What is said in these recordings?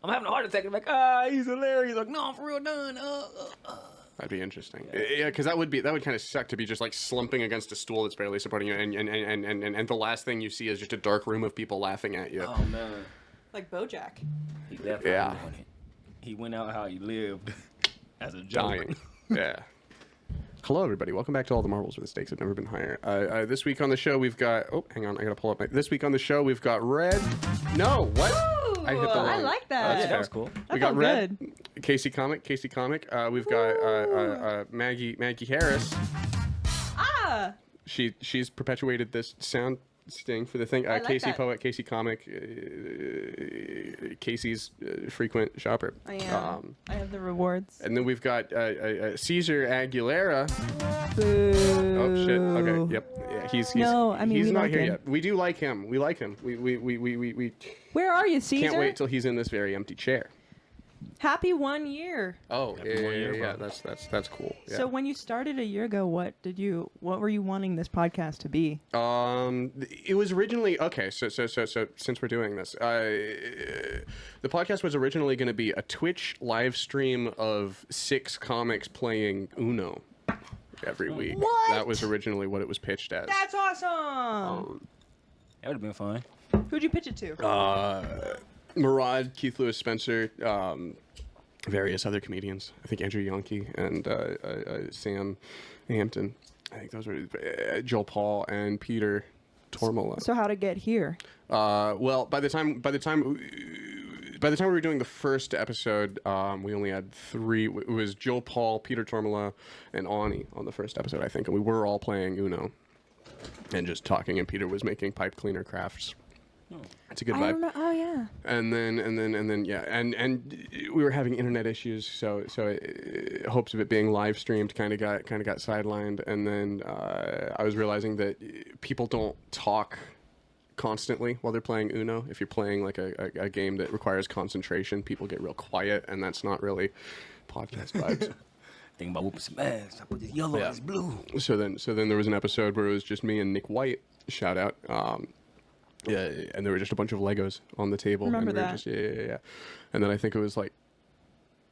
I'm having a heart attack. I'm like, he's hilarious. Like, no, I'm for real done. That'd be interesting. Yeah, because that would kind of suck to be just like slumping against a stool that's barely supporting you, and the last thing you see is just a dark room of people laughing at you. Oh man. Like BoJack. He left Yeah. how he wanted. He went out how he lived as a joke. Dying. Yeah. Hello, everybody. Welcome back to All the Marbles, where the stakes have never been higher. This week on the show, we've got... Oh, hang on. I gotta pull up my... This week on the show, we've got Red... No, what? Ooh, I hit the wrong... I like that. Yeah, that was cool. We got Red, Casey Comic. We've got Maggie Harris. Ah! She's perpetuated this sound sting for the thing. I like Casey that. Poet, Casey Comic, Casey's frequent shopper. I am. I have the rewards. And then we've got Caesar Aguilera. Boo. Oh shit. Okay. Yep. Yeah, he's No, I mean, he's we not like here him. yet. We do like him. We like him. We Where are you, Caesar? can't wait till he's in this very empty chair. Happy 1 year. Oh, Happy 1 year, yeah. bro. That's cool. Yeah. So when you started a year ago, what were you wanting this podcast to be? It was originally okay. So since we're doing this, the podcast was originally going to be a Twitch live stream of 6 comics playing Uno every week. What? That was originally what it was pitched as. That's awesome. That would have been fun. Who'd you pitch it to? Murad, Keith Lewis Spencer, various other comedians. I think Andrew Yonke and Sam Hampton. I think those were Joel Paul and Peter Tormola. So how to get here? Well, by the time we were doing the first episode, we only had 3. It was Joel Paul, Peter Tormola, and Ani on the first episode, I think, and we were all playing Uno and just talking. And Peter was making pipe cleaner crafts. It's a good I vibe. remember. Oh yeah. And then yeah, and we were having internet issues, so hopes of it being live streamed kind of got sidelined. And then I was realizing that people don't talk constantly while they're playing Uno. If you're playing like a game that requires concentration, people get real quiet, and that's not really podcast vibes. Thinking about whooping some ass. I put this yellow Yeah. on this blue. So then there was an episode where it was just me and Nick White. Shout out. Yeah, and there were just a bunch of Legos on the table. Remember and we were that. just, yeah. And then I think it was like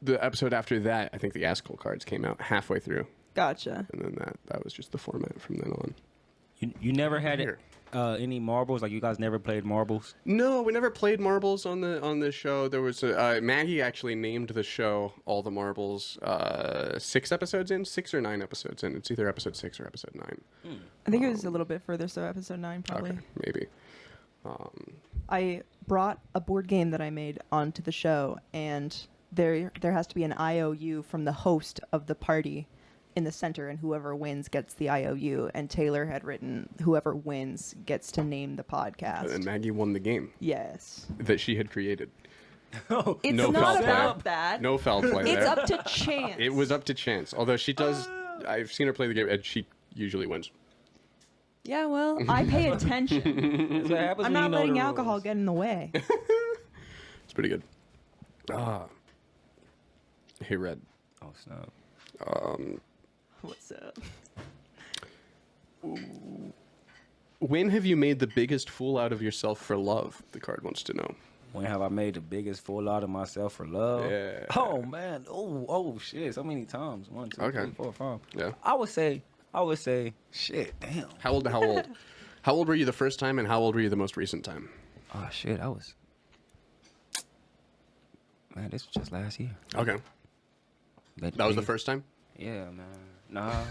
the episode after that, I think the Askel cards came out halfway through. Gotcha. And then that was just the format from then on. You never had Here. any marbles? Like you guys never played marbles? No, we never played marbles on the show. There was Maggie actually named the show All the Marbles 6 episodes in, 6 or 9 episodes in. It's either episode 6 or episode 9. I think it was a little bit further, so episode 9 probably. Okay, maybe. I brought a board game that I made onto the show, and there has to be an IOU from the host of the party in the center, and whoever wins gets the IOU. And Taylor had written, whoever wins gets to name the podcast. And Maggie won the game Yes. that she had created. Oh, It's No foul not play. about that. No foul play It's there. up to chance. It was up to chance. Although she does, I've seen her play the game, and she usually wins. Yeah, well, I pay attention. That's what happens I'm when you not know letting the alcohol rules. get in the way. It's pretty good. Hey, Red. Oh snap! What's up? When have you made the biggest fool out of yourself for love? The card wants to know. When have I made the biggest fool out of myself for love? Yeah. Oh man. Oh shit. So many times. 1, 2, Okay. 3, 4, 5. Yeah. I would say, shit. Damn. How old? How old were you the first time, and how old were you the most recent time? Oh shit. Man, this was just last year. Okay. That was the first time? Yeah, man. Nah.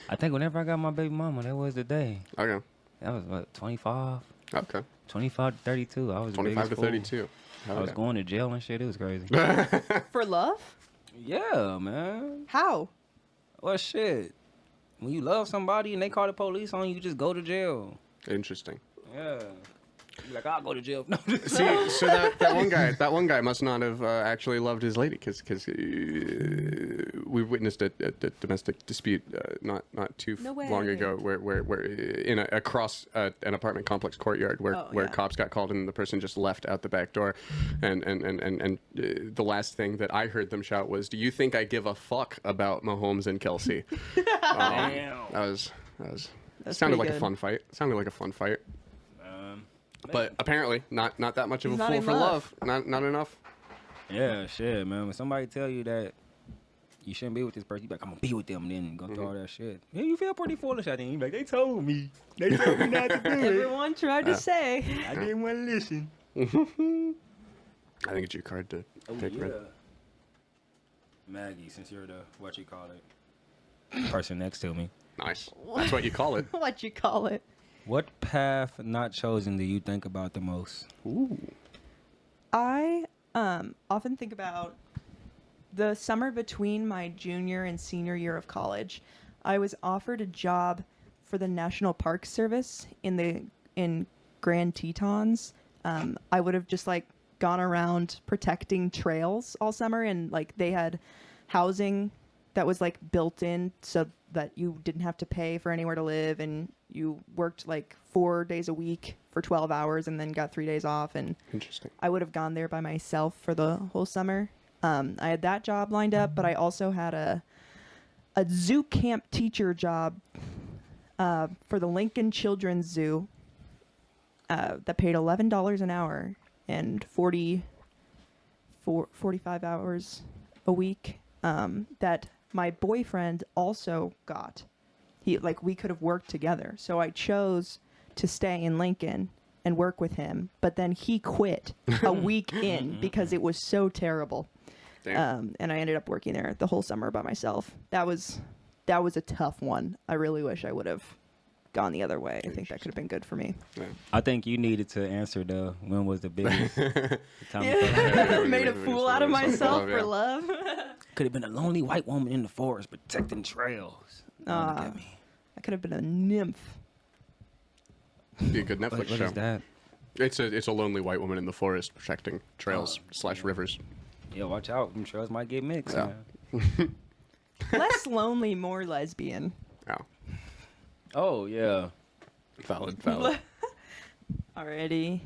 I think whenever I got my baby mama, that was the day. Okay. That was what, 25? Okay. 25 to 32. I was the 25 biggest to fool. 32. I was Okay. going to jail and shit. It was crazy. For love? Yeah, man. How? Well, shit. When you love somebody and they call the police on you, you just go to jail. Interesting. Yeah. You like, I'll go to jail. No. See, so that one guy must not have actually loved his lady, because we witnessed a domestic dispute not too No way. long ago, where in across an apartment complex courtyard where yeah. cops got called and the person just left out the back door, and the last thing that I heard them shout was, "Do you think I give a fuck about Mahomes and Kelsey?" Damn. That was That's sounded pretty like a good. fun fight. Sounded like a fun fight. But apparently, not that much of He's a not fool in for love. Not enough. Yeah, shit, man. When somebody tell you that you shouldn't be with this person, you be like, I'm gonna be with them, then go through all that shit. Yeah, you feel pretty foolish. I think you be like, they told me not to do it. Everyone tried to say. I didn't want to listen. I think it's your card to take, Red. Maggie, since you're the what you call it person next to me, Nice. That's what you call it. What you call it? what path not chosen do you think about the most? Ooh. I often think about the summer between my junior and senior year of college. I was offered a job for the National Park Service in Grand Tetons. I would have just like gone around protecting trails all summer, and like they had housing that was like built in so that you didn't have to pay for anywhere to live, and you worked like 4 days a week for 12 hours and then got 3 days off. And Interesting. I would have gone there by myself for the whole summer. I had that job lined up, but I also had a zoo camp teacher job for the Lincoln Children's Zoo that paid $11 an hour and 45 hours a week that my boyfriend also got. We could have worked together. So I chose to stay in Lincoln and work with him, but then he quit a week in because it was so terrible. Damn. And I ended up working there the whole summer by myself. That was a tough one. I really wish I would have gone the other way. I think that could have been good for me. Yeah. I think you needed to answer the when was the biggest time you felt like Yeah. Yeah, Made a we fool just out of wanted myself something for to love. could have been a lonely white woman in the forest protecting trails. Oh, look at me. I could have been a nymph. Be a good Netflix What show. is that? It's a lonely white woman in the forest protecting trails / rivers. Yeah, watch out. Them trails might get mixed. Yeah. Man. Less lonely, more lesbian. Oh, Oh yeah. valid. Already.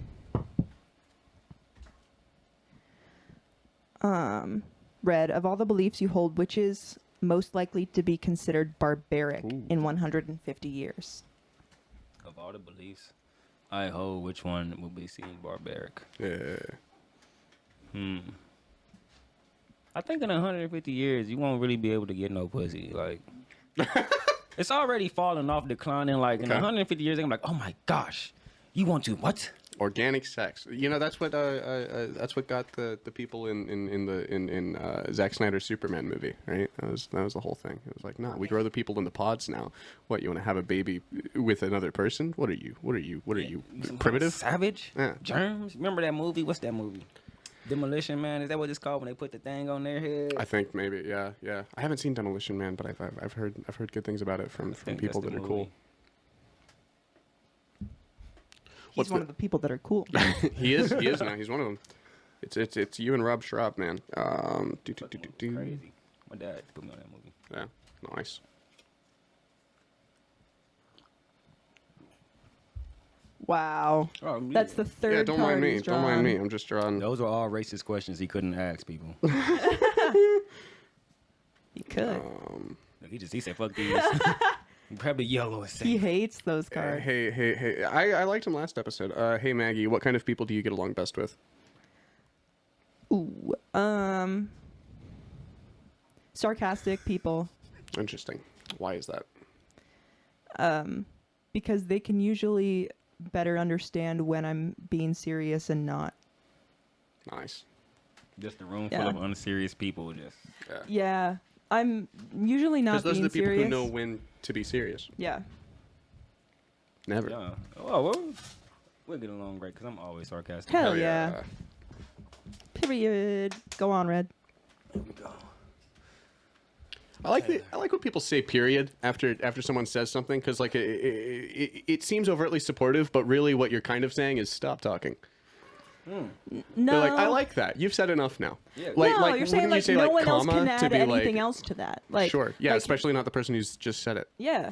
Red, of all the beliefs you hold, which is most likely to be considered barbaric in 150 years? Of all the beliefs I hold, which one will be seen barbaric? Yeah. I think in 150 years, you won't really be able to get no pussy. Like, it's already falling off, declining. Like, in Okay. 150 years, I'm like, oh my gosh, you want to what? Organic sex. You know, that's what got the people in Zack Snyder's Superman movie, right? That was the whole thing. It was like, no, we grow the people in the pods now. What, you want to have a baby with another person? What are you? Some Primitive? savage? Yeah. Germs? Remember that movie? What's that movie? Demolition Man? Is that what it's called when they put the thing on their head? I think maybe, yeah. I haven't seen Demolition Man, but I've heard good things about it from think people that's that the are cool. movie. He's What's one the- of the people that are cool. He is now. He's one of them. It's you and Rob Schraub, man. Crazy. My dad put me on that movie. Yeah, nice. Wow. Oh, That's the third Yeah, don't card mind me. he's Don't mind drawn. me. I'm just drawing. Those were all racist questions he couldn't ask people. He could. He said, fuck these. Probably yellow and He safe. hates those cards. Hey. I liked him last episode. Hey, Maggie, what kind of people do you get along best with? Ooh. Sarcastic people. Interesting. Why is that? Because they can usually better understand when I'm being serious and not. Nice. Just a room full Yeah. of unserious people. Just Yeah. I'm usually not Because those being are the people serious. who know when to be serious. Yeah. Never. yeah. Oh well, we'll get along great because I'm always sarcastic. Hell yeah. Period. Go on, Red. Here we go. I like when people say period after someone says something, because like it seems overtly supportive, but really what you're kind of saying is stop talking. No. They're like, I like that. You've said enough now. Yeah. Like, no, like you're saying wouldn't you like say no like one else comma can to add be anything like, else to that. Like sure, yeah, like, especially not the person who's just said it. Yeah.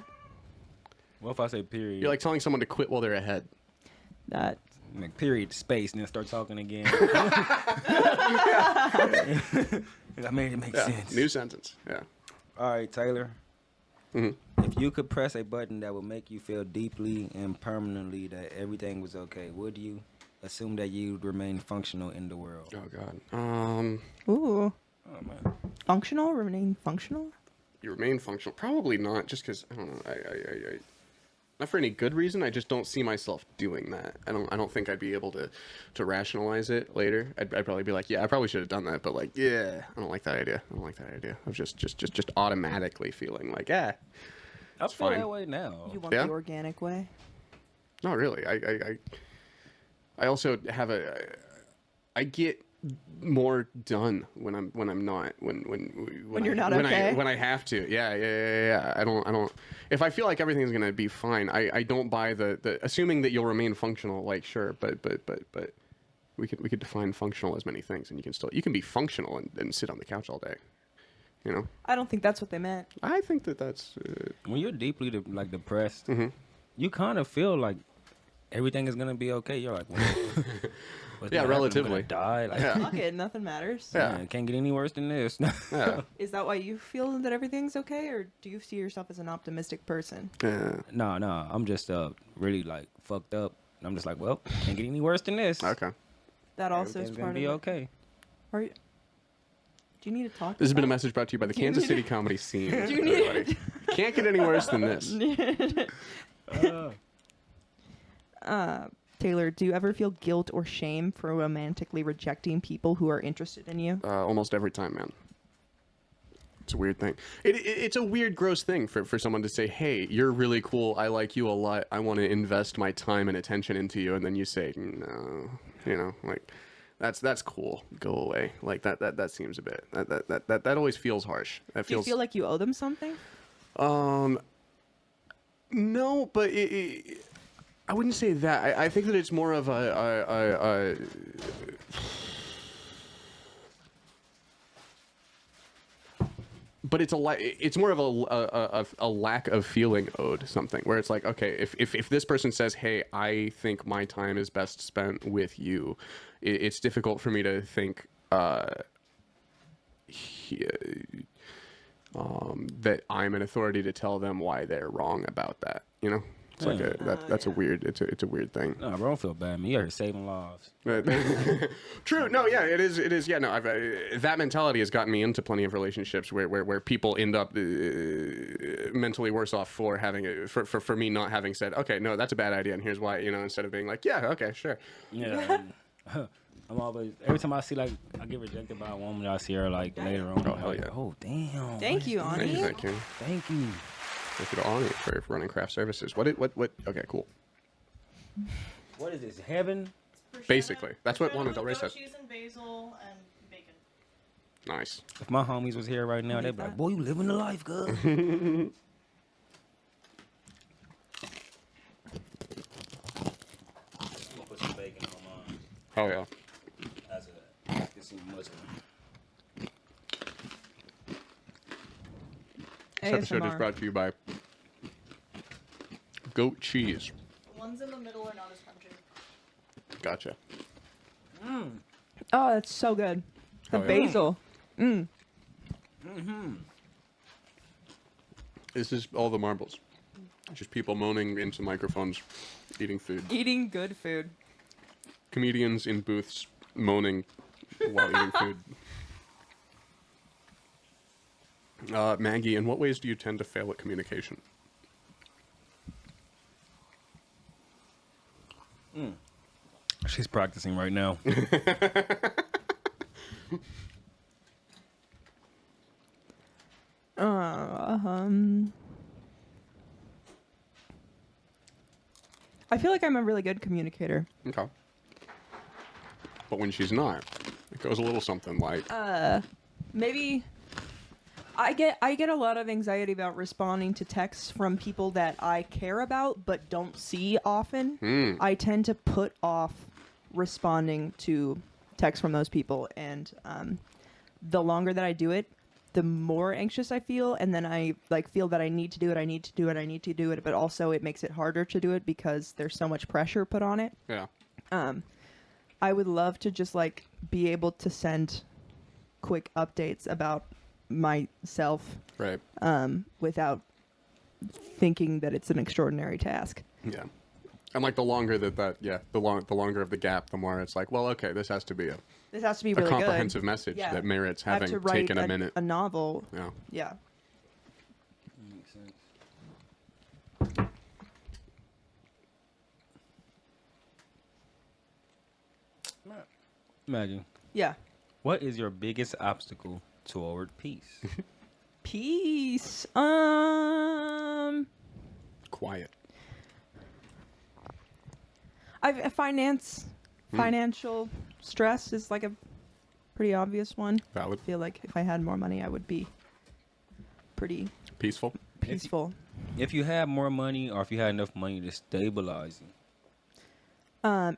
What if I say period? You're like telling someone to quit while they're ahead. That. Like, period space and then start talking again. I made it make Yeah, sense. new sentence. Yeah. All right, Taylor. If you could press a button that would make you feel deeply and permanently that everything was okay, would you assume that you'd remain functional in the world? Oh God. Ooh. Oh man. Functional? Remain functional? You remain functional? Probably not. Just because I don't know. I not for any good reason. I just don't see myself doing that. I don't think I'd be able to rationalize it later. I'd probably be like, yeah, I probably should have done that, but like, yeah, I don't like that idea. I don't like that idea of just automatically feeling like, I feel fine. that way now. You want Yeah? the organic way? not really. I also have I get more done when I'm not when you're not when okay? when I have to. Yeah. I don't. If I feel like everything's gonna be fine, I don't buy the assuming that you'll remain functional. Like sure, but we could define functional as many things, and you can be functional and sit on the couch all day. You know. I don't think that's what they meant. I think that's. When you're deeply depressed, you kind of feel like everything is gonna be okay. You're like, what's Yeah, gonna happen? I'm relatively. gonna die. Like, Yeah. Fuck it, nothing matters. Yeah. man, it can't get any worse than this. Yeah. Is that why you feel that everything's okay, or do you see yourself as an optimistic person? Yeah. No, I'm just really like fucked up. And I'm just like, well, can't get any worse than this. Okay. That also is Everything's part gonna of be it. okay. Are you, do you need to talk? This has been a about- message brought to you by the Do you Kansas need City to- comedy scene. Do you need- everybody. Can't get any worse than this. Taylor, do you ever feel guilt or shame for romantically rejecting people who are interested in you? Almost every time, man. It's a weird thing. It's a weird, gross thing for someone to say, hey, you're really cool. I like you a lot. I want to invest my time and attention into you. And then you say, no, you know, like that's cool. Go away. Like that seems a bit, that always feels harsh. That Do you feels, feel like you owe them something? no, but I wouldn't say that. I think that it's more of a but it's more of a lack of feeling owed something, where it's like, okay, if this person says, hey, I think my time is best spent with you, it's difficult for me to think that I'm an authority to tell them why they're wrong about that, you know. It's like that's a weird. It's a weird thing. No, bro, don't feel bad, man. You're here saving lives. True. No. Yeah. It is. It is. Yeah. No. That mentality has gotten me into plenty of relationships where people end up mentally worse off for having for me not having said, okay, no, that's a bad idea, and here's why. You know, instead of being like, yeah, okay, sure. Yeah. I'm always every time I see like I get rejected by a woman, I see her like later on. Oh, hell like, yeah. Oh damn. Thank you, Thank Ani. you. Thank you. Thank you. Thank you to Ani for running craft services. What? Okay. Cool. What is this? Heaven? Basically, that's what Lana Del Rey says. Cheese and basil and bacon. Nice. If my homies was here right now, What they'd is be like, that? "Boy, you living the life, girl." Put some bacon on mine. Oh yeah. Get some mustard. This episode is ASMR. brought to you by goat cheese. The ones in the middle are not as crunchy. Gotcha. Oh, that's so good. The Oh, yeah. basil. This is all the marbles. Just people moaning into microphones, eating food. Eating good food. Comedians in booths moaning while eating food. Maggie, in what ways do you tend to fail at communication? She's practicing right now. I feel like I'm a really good communicator. Okay. But when she's not, it goes a little something like, Maybe I get a lot of anxiety about responding to texts from people that I care about but don't see often. I tend to put off responding to texts from those people, and the longer that I do it, the more anxious I feel, and then I feel that I need to do it, but also it makes it harder to do it because there's so much pressure put on it. yeah. I would love to just be able to send quick updates about myself Right. without thinking that it's an extraordinary task. Yeah. And like the longer the longer of the gap, the more it's like, well, okay, this has to be This has to be a really comprehensive good. message Yeah. that merits I have having to write taken a minute. a novel. Yeah. Yeah. Makes sense. Imagine. Yeah. What is your biggest obstacle toward peace? Peace. Quiet. Financial stress is like a pretty obvious one. Valid. I feel like if I had more money, I would be pretty Peaceful. peaceful. If you had more money, or if you had enough money to stabilize you.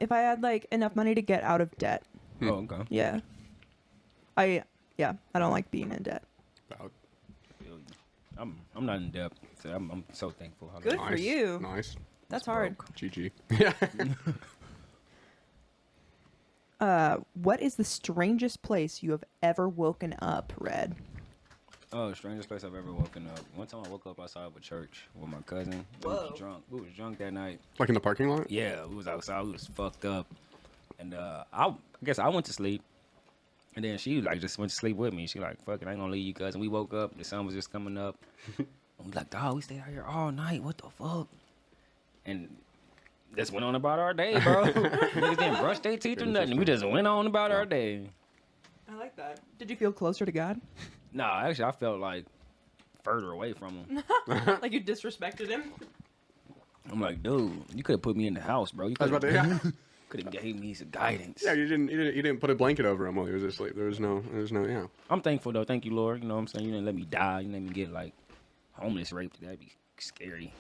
If I had like enough money to get out of debt. Oh, okay. Yeah. I don't like being in debt. Valid. I'm not in debt. So I'm so thankful. Good for you. Nice. That's hard. GG. Yeah. What is the strangest place you have ever woken up, Red? Oh, strangest place I've ever woken up. One time I woke up outside of a church with my cousin. We Whoa. was drunk. We was drunk that night. Like in the parking lot? Yeah, we was outside. We was fucked up. And I guess I went to sleep. And then she like just went to sleep with me. She like, fuck it, I ain't gonna leave you, cousin. We woke up. The sun was just coming up. And we like, dog, we stayed out here all night. What the fuck? And just went on about our day, bro. Niggas didn't brush their teeth or nothing. We just went on about our day. I like that. Did you feel closer to God? Nah, actually, I felt like further away from him. Like you disrespected him? I'm like, dude, you could have put me in the house, bro. You I was could about to. Yeah. have gave me some guidance. Yeah. You didn't put a blanket over him while he was asleep. There was no. Yeah. I'm thankful though. Thank you, Lord. You know what I'm saying? You didn't let me die. You didn't let me get like homeless raped. That'd be scary.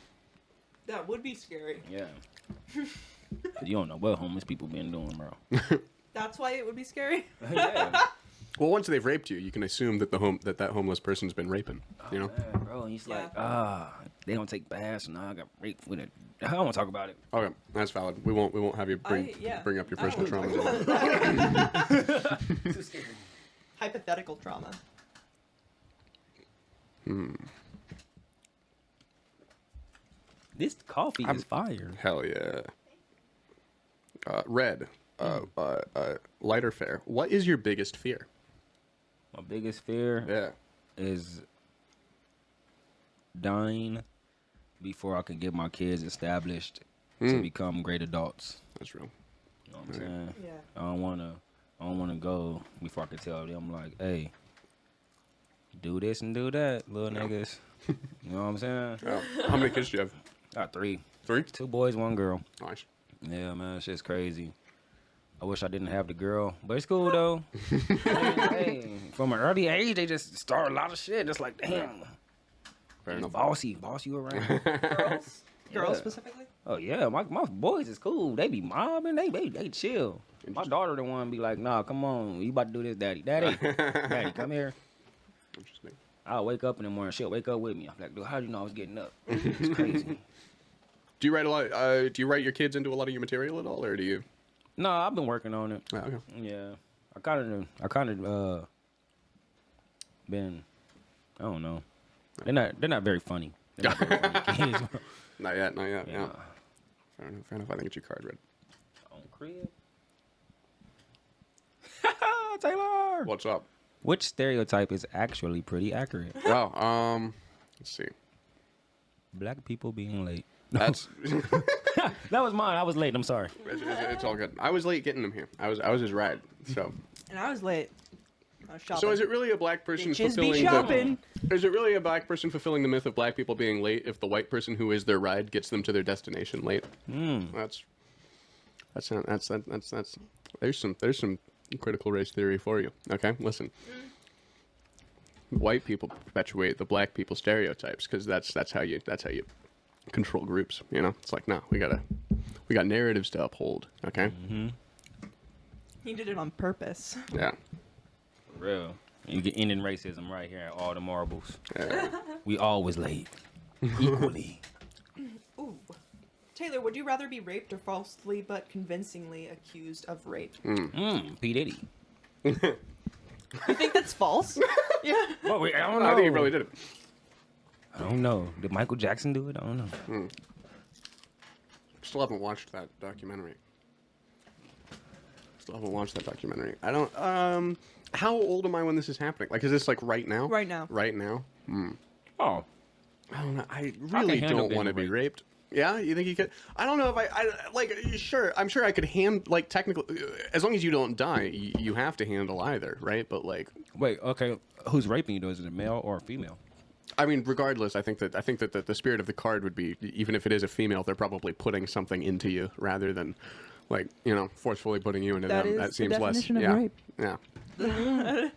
That would be scary. Yeah. 'Cause you don't know what homeless people been doing, bro. That's why it would be scary? Yeah. Well, once they've raped you, you can assume that that homeless person's been raping. You know. Man, bro, and he's Yeah. like, they don't take baths, and now I got raped with it. I don't want to talk about it. Okay, that's valid. We won't have you bring up your personal traumas. Too scary. Hypothetical trauma. This coffee is fire. Hell yeah. Red. Lighter fare. What is your biggest fear? My biggest fear Yeah. is dying before I can get my kids established to become great adults. That's real. You know what I'm saying? Yeah. I don't wanna go before I can tell them like, hey, do this and do that, little niggas. You know what I'm saying? Yeah. How many kids do you have? Got 3. 3? 2 boys, 1 girl. Nice. Yeah, man, it's just crazy. I wish I didn't have the girl, but it's cool though. Hey, from an early age, they just start a lot of shit. Just like, damn, Fair enough. boss you around. Girls? Girls Yeah. specifically? Oh yeah, my boys is cool. They be mobbing. They chill. My daughter the one be like, nah, come on, you about to do this, daddy, daddy, come here. Interesting. I'll wake up in the morning. She'll wake up with me. I'm like, dude, how do you know I was getting up? It's crazy. Do you write a lot? Do you write your kids into a lot of your material at all, or do you? No, I've been working on it. Oh, okay. Yeah, I kind of been. I don't know. They're not very funny. They're not very funny kids. Not yet. Yeah. Yeah. Fair enough. I think it's your card, Red. On crib. Taylor. What's up? Which stereotype is actually pretty accurate? Wow. Let's see. Black people being late. That's That was mine. I was late. I'm sorry. it's all good. I was late getting him here. I was his ride. So. And I was late. I was shopping. So is it really a black person Bitches be fulfilling shopping. Is it really a black person fulfilling the myth of black people being late if the white person who is their ride gets them to their destination late? That's there's some critical race theory for you. Okay, listen. White people perpetuate the black people stereotypes because that's how you control groups. You know, it's like, no, we got narratives to uphold. Okay. He did it on purpose. Yeah. For real. You get ending racism right here at all the marbles. Yeah. We always late. Equally. Ooh. Taylor, would you rather be raped or falsely but convincingly accused of rape? P. Diddy. You think that's false? Yeah. Well, I don't know. I think he really did it. I don't know. Did Michael Jackson do it? I don't know. Still haven't watched that documentary. I don't. How old am I when this is happening? Like, is this like right now? Right now. Right now. Oh, I don't know. I really handle don't want to being be raped. Yeah, you think you could? I don't know if I like. Sure, I'm sure I could like technically, as long as you don't die, you have to handle either, right? But like, wait. Okay, who's raping you? Though? Is it a male or a female? I mean, regardless, I think that the spirit of the card would be, even if it is a female, they're probably putting something into you rather than, like, forcefully putting you into That them. is That the seems less. definition of Yeah, rape. yeah.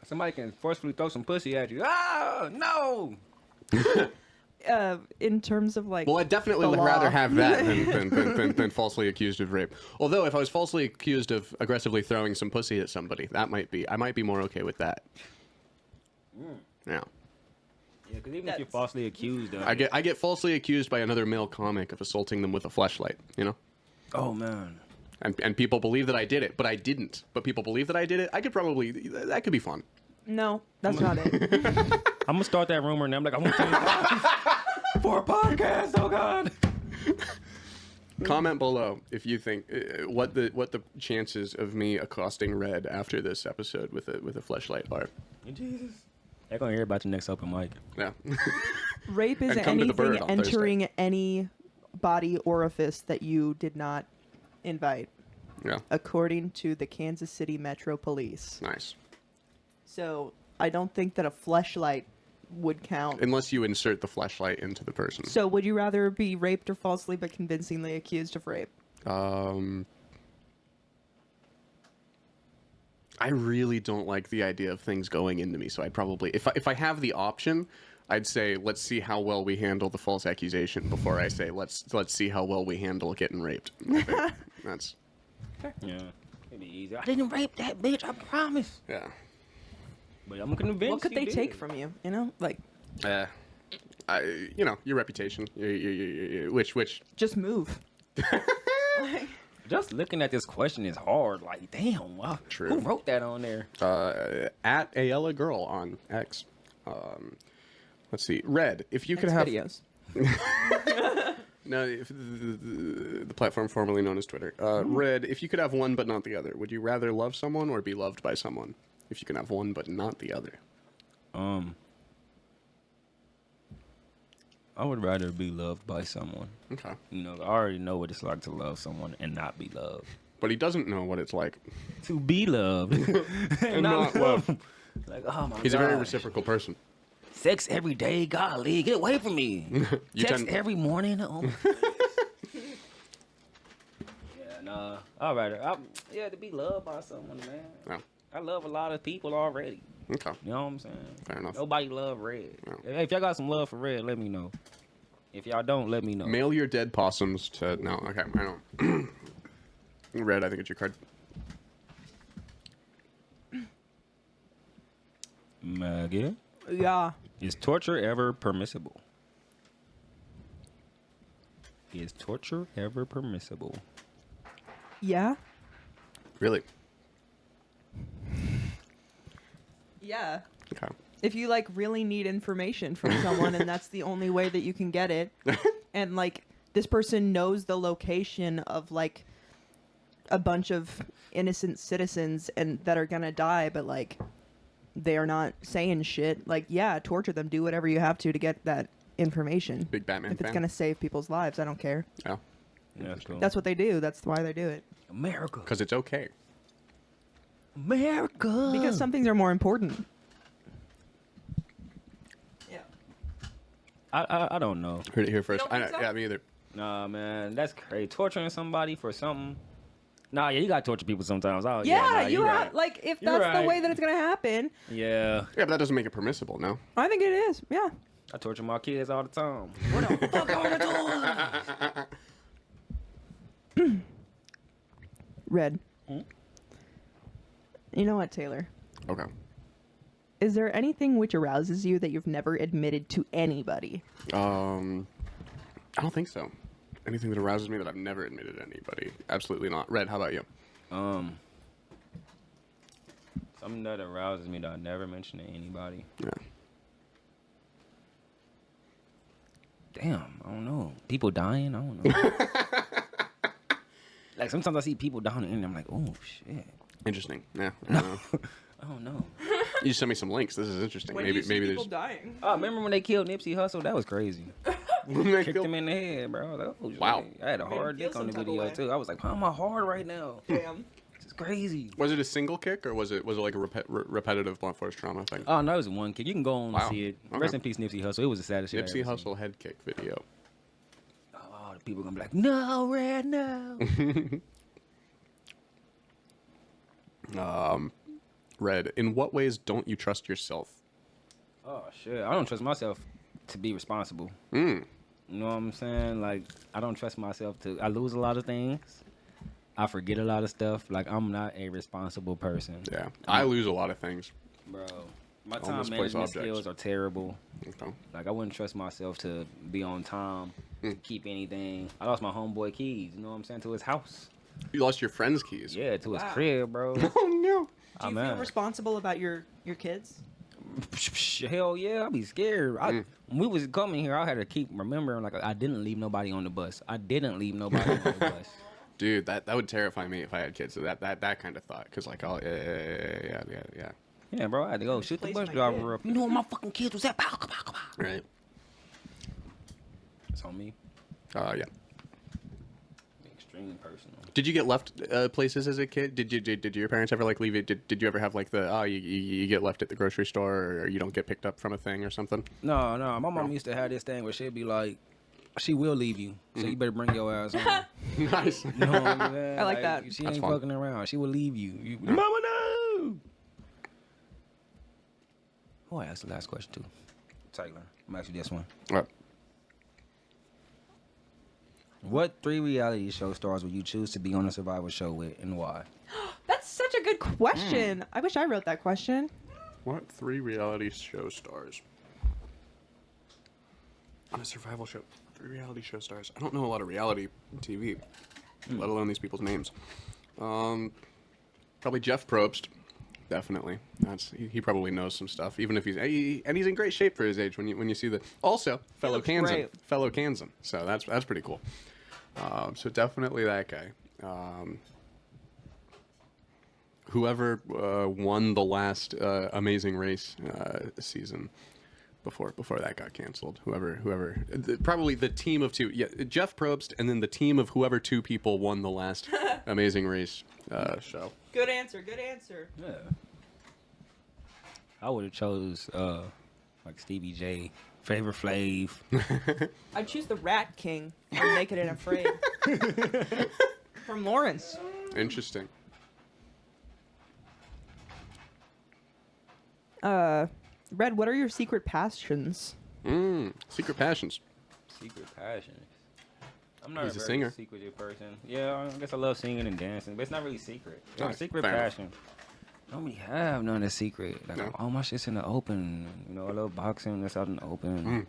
Somebody can forcefully throw some pussy at you. Ah, no. In terms of like, Well, I'd definitely the rather law. have that than falsely accused of rape. Although, if I was falsely accused of aggressively throwing some pussy at somebody, I might be more okay with that. Yeah. Yeah, because even if you're That's- falsely accused of I get falsely accused by another male comic of assaulting them with a fleshlight, Oh, man. and people believe that I did it, but I didn't. But people believe that I did it. That could be fun. no, that's not it. I'm going to start that rumor, and I'm like, I want to for a podcast. Oh, God. Comment below if you think what the chances of me accosting Red after this episode with a fleshlight are. Jesus. They're going to hear about your next open mic. Yeah. Rape is And come to the anything Bird on entering any body orifice that you did not invite, Yeah. according to the Kansas City Metro Police. Nice. So I don't think that a fleshlight would count. Unless you insert the fleshlight into the person. So would you rather be raped or falsely but convincingly accused of rape? I really don't like the idea of things going into me, so I'd probably, if I have the option, I'd say let's see how well we handle the false accusation before I say let's see how well we handle getting raped. I think that's Yeah. It'd be easy. I didn't rape that bitch. I promise. yeah. But I'm convinced. What could you they did. take from you? You know, like Your reputation, which just move. Like, Just looking at this question is hard. Like, damn. Wow. True. Who wrote that on there? at Ayala Girl on X. Let's see, Red. If you could have videos. no, if the platform formerly known as Twitter. Red. If you could have one but not the other, would you rather love someone or be loved by someone? If you can have one but not the other. I would rather be loved by someone. Okay. I already know what it's like to love someone and not be loved. But he doesn't know what it's like. To be loved and not loved. Like, oh my god. He's a very reciprocal person. Sex every day, golly, get away from me. You Text tend- every morning. Oh my yeah, nah. All right. To be loved by someone, man. Yeah. I love a lot of people already. Okay. You know what I'm saying? Fair enough. Nobody love Red. No. Hey, if y'all got some love for Red, let me know. If y'all don't, let me know. Mail your dead possums to... No, okay, I know. Red, I think it's your card. Maggie, Yeah. is torture ever permissible? Is torture ever permissible? Yeah. Really? Yeah. Okay. If you like really need information from someone and that's the only way that you can get it, and like this person knows the location of like a bunch of innocent citizens and that are gonna die, but like they are not saying shit, like yeah, torture them, do whatever you have to get that information. Big Batman If it's fan. gonna save people's lives, I don't care. Yeah. Yeah, that's cool. That's what they do. That's why they do it. America. Because it's okay. America. Because some things are more important. Yeah. I don't know. Heard it here first. don't think so? Yeah, me either. Nah, man, that's crazy. Torturing somebody for something. Nah, yeah, you gotta torture people sometimes. Oh, Yeah, nah, you you're have right. like if You're that's the right. way that it's gonna happen, Yeah, Yeah, but that doesn't make it permissible, no? I think it is. Yeah. I torture my kids all the time. What the fuck are you doing? Red. You know what, Taylor? Okay. Is there anything which arouses you that you've never admitted to anybody? I don't think so. Anything that arouses me that I've never admitted to anybody. Absolutely not. Red, how about you? Something that arouses me that I never mention to anybody. Yeah. damn, I don't know. People dying, I don't know. Like sometimes I see people dying and I'm like, oh shit. Interesting. Yeah. I don't know. You sent me some links. This is interesting. When maybe do you see maybe people there's. dying? Oh, remember when they killed Nipsey Hussle? That was crazy. Kicked him in the head, bro. I was like, oh, shit. Wow. I had a Made him hard feel dick on some the type of video way. too. I was like, why am I hard right now? Damn. This is crazy. Was it a single kick or was it like a repetitive blunt force trauma thing? Oh no, it was one kick. You can go on Wow. and see it. Okay. Rest in peace, Nipsey Hussle. It was the saddest shit. Nipsey Hussle head kick video. Oh, the people gonna be like, no, Red, no. Red, in what ways don't you trust yourself? Oh shit, I don't trust myself to be responsible. Mm. You know what I'm saying? Like, I don't trust myself to. I lose a lot of things. I forget a lot of stuff. Like, I'm not a responsible person. Yeah, I lose a lot of things. Bro, my I'll time misplace management objects. skills are terrible. Okay. Like, I wouldn't trust myself to be on time, to keep anything. I lost my homeboy keys, you know what I'm saying, to his house. You lost your friend's keys. Yeah, to his Wow. crib, bro. Oh no. Do you feel responsible about your kids? Hell yeah, I'd be scared. When we was coming here, I had to keep remembering, like, I didn't leave nobody on the bus. I didn't leave nobody on the bus. Dude, that would terrify me if I had kids. So that kind of thought, because like, oh yeah. Yeah, bro, I had to go shoot the Place bus my driver kid. up. You know where my fucking kids was at? Pow, pow, pow, pow. Right. It's on me. Yeah. Extreme personal. Did you get left places as a kid? Did your parents ever like leave you? Did you ever have like the you get left at the grocery store or you don't get picked up from a thing or something? No, my mom used to have this thing where she'd be like, she will leave you, so you better bring your ass home. Nice. You know what I'm saying? I like that. She That's ain't fun. fucking around. She will leave you. Mama, no! Oh, I asked the last question, too. Taylor, I'm gonna ask you this one. What? What 3 reality show stars would you choose to be on a survival show with, and why? That's such a good question. I wish I wrote that question. What 3 reality show stars on a survival show? 3 reality show stars. I don't know a lot of reality TV, let alone these people's names. Probably Jeff Probst. Definitely. He probably knows some stuff, even if he's in great shape for his age. When you see the fellow looks Kansan, great. so that's pretty cool. So definitely that guy. Whoever won the last Amazing Race season before that got canceled. Whoever probably the team of 2. Yeah, Jeff Probst, and then the team of whoever 2 people won the last Amazing Race show. Good answer. Good answer. Yeah. I would have chose, like, Stevie J, Flavor Flav. I'd choose the Rat King from Naked and Afraid. From Lawrence. Interesting. Red, what are your secret passions? Secret passions. Secret passions. I'm not He's a a very singer. secretive person. Yeah, I guess I love singing and dancing, but it's not really secret. No, Nice. secret Fair enough. passion. I don't really have none that's secret. Like, No. all my shit's in the open. You know, I love boxing. That's out in the open.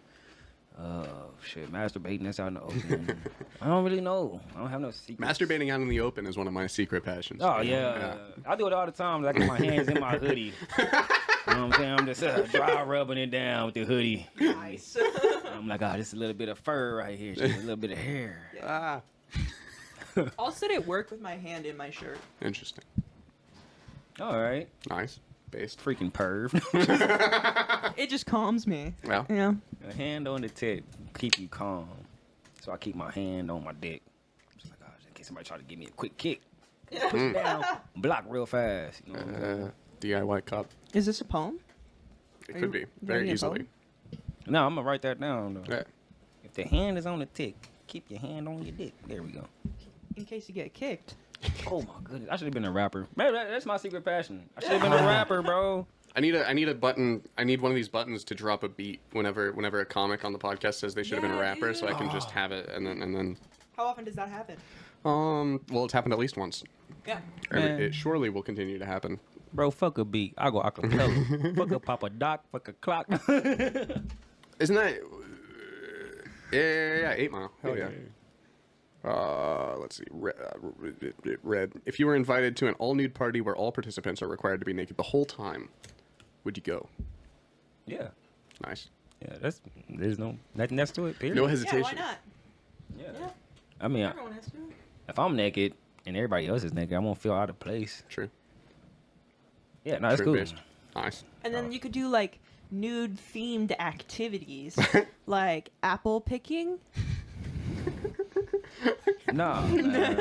Shit, masturbating. That's out in the open. I don't really know. I don't have no secrets. Masturbating out in the open is one of my secret passions. Oh you know? yeah. I do it all the time. Like my hands in my hoodie. You know what I'm saying? I'm just dry rubbing it down with the hoodie. Nice. I'm like, oh, this is a little bit of fur right here. Just a little bit of hair. Ah, I'll sit at work with my hand in my shirt. interesting. All right, Nice. Based. freaking perv. It just calms me. Well, Yeah. A hand on the tip keep you calm. So I keep my hand on my dick. Just like, oh, in case somebody try to give me a quick kick. Push it down, block real fast. You know what I'm saying? DIY cop. Is this a poem? It Are could you be very writing a easily. poem? No, I'm gonna write that down though. Yeah. If the hand is on the tick, keep your hand on your dick. There we go. In case you get kicked. Oh my goodness, I should have been a rapper. Man, that's my secret passion. I should have been a rapper, bro. I need a button. I need one of these buttons to drop a beat whenever a comic on the podcast says they should have been a Yeah, rapper, so I can dude. just have it and then. How often does that happen? Well, it's happened at least once. Yeah. Man. It surely will continue to happen. Bro, fuck a beat. I go acapella. Fuck a Papa Doc. Fuck a clock. Isn't that? Yeah, 8 Mile. Hell yeah. Let's see. Red. If you were invited to an all-nude party where all participants are required to be naked the whole time, would you go? Yeah. Nice. Yeah, there's nothing else to it. Period. No hesitation. Yeah. Yeah. I mean, Everyone has to. if I'm naked and everybody else is naked, I won't feel out of place. True. Yeah, no, that's cool. True-based. Nice. And then you could do like nude themed activities like apple picking. No, man,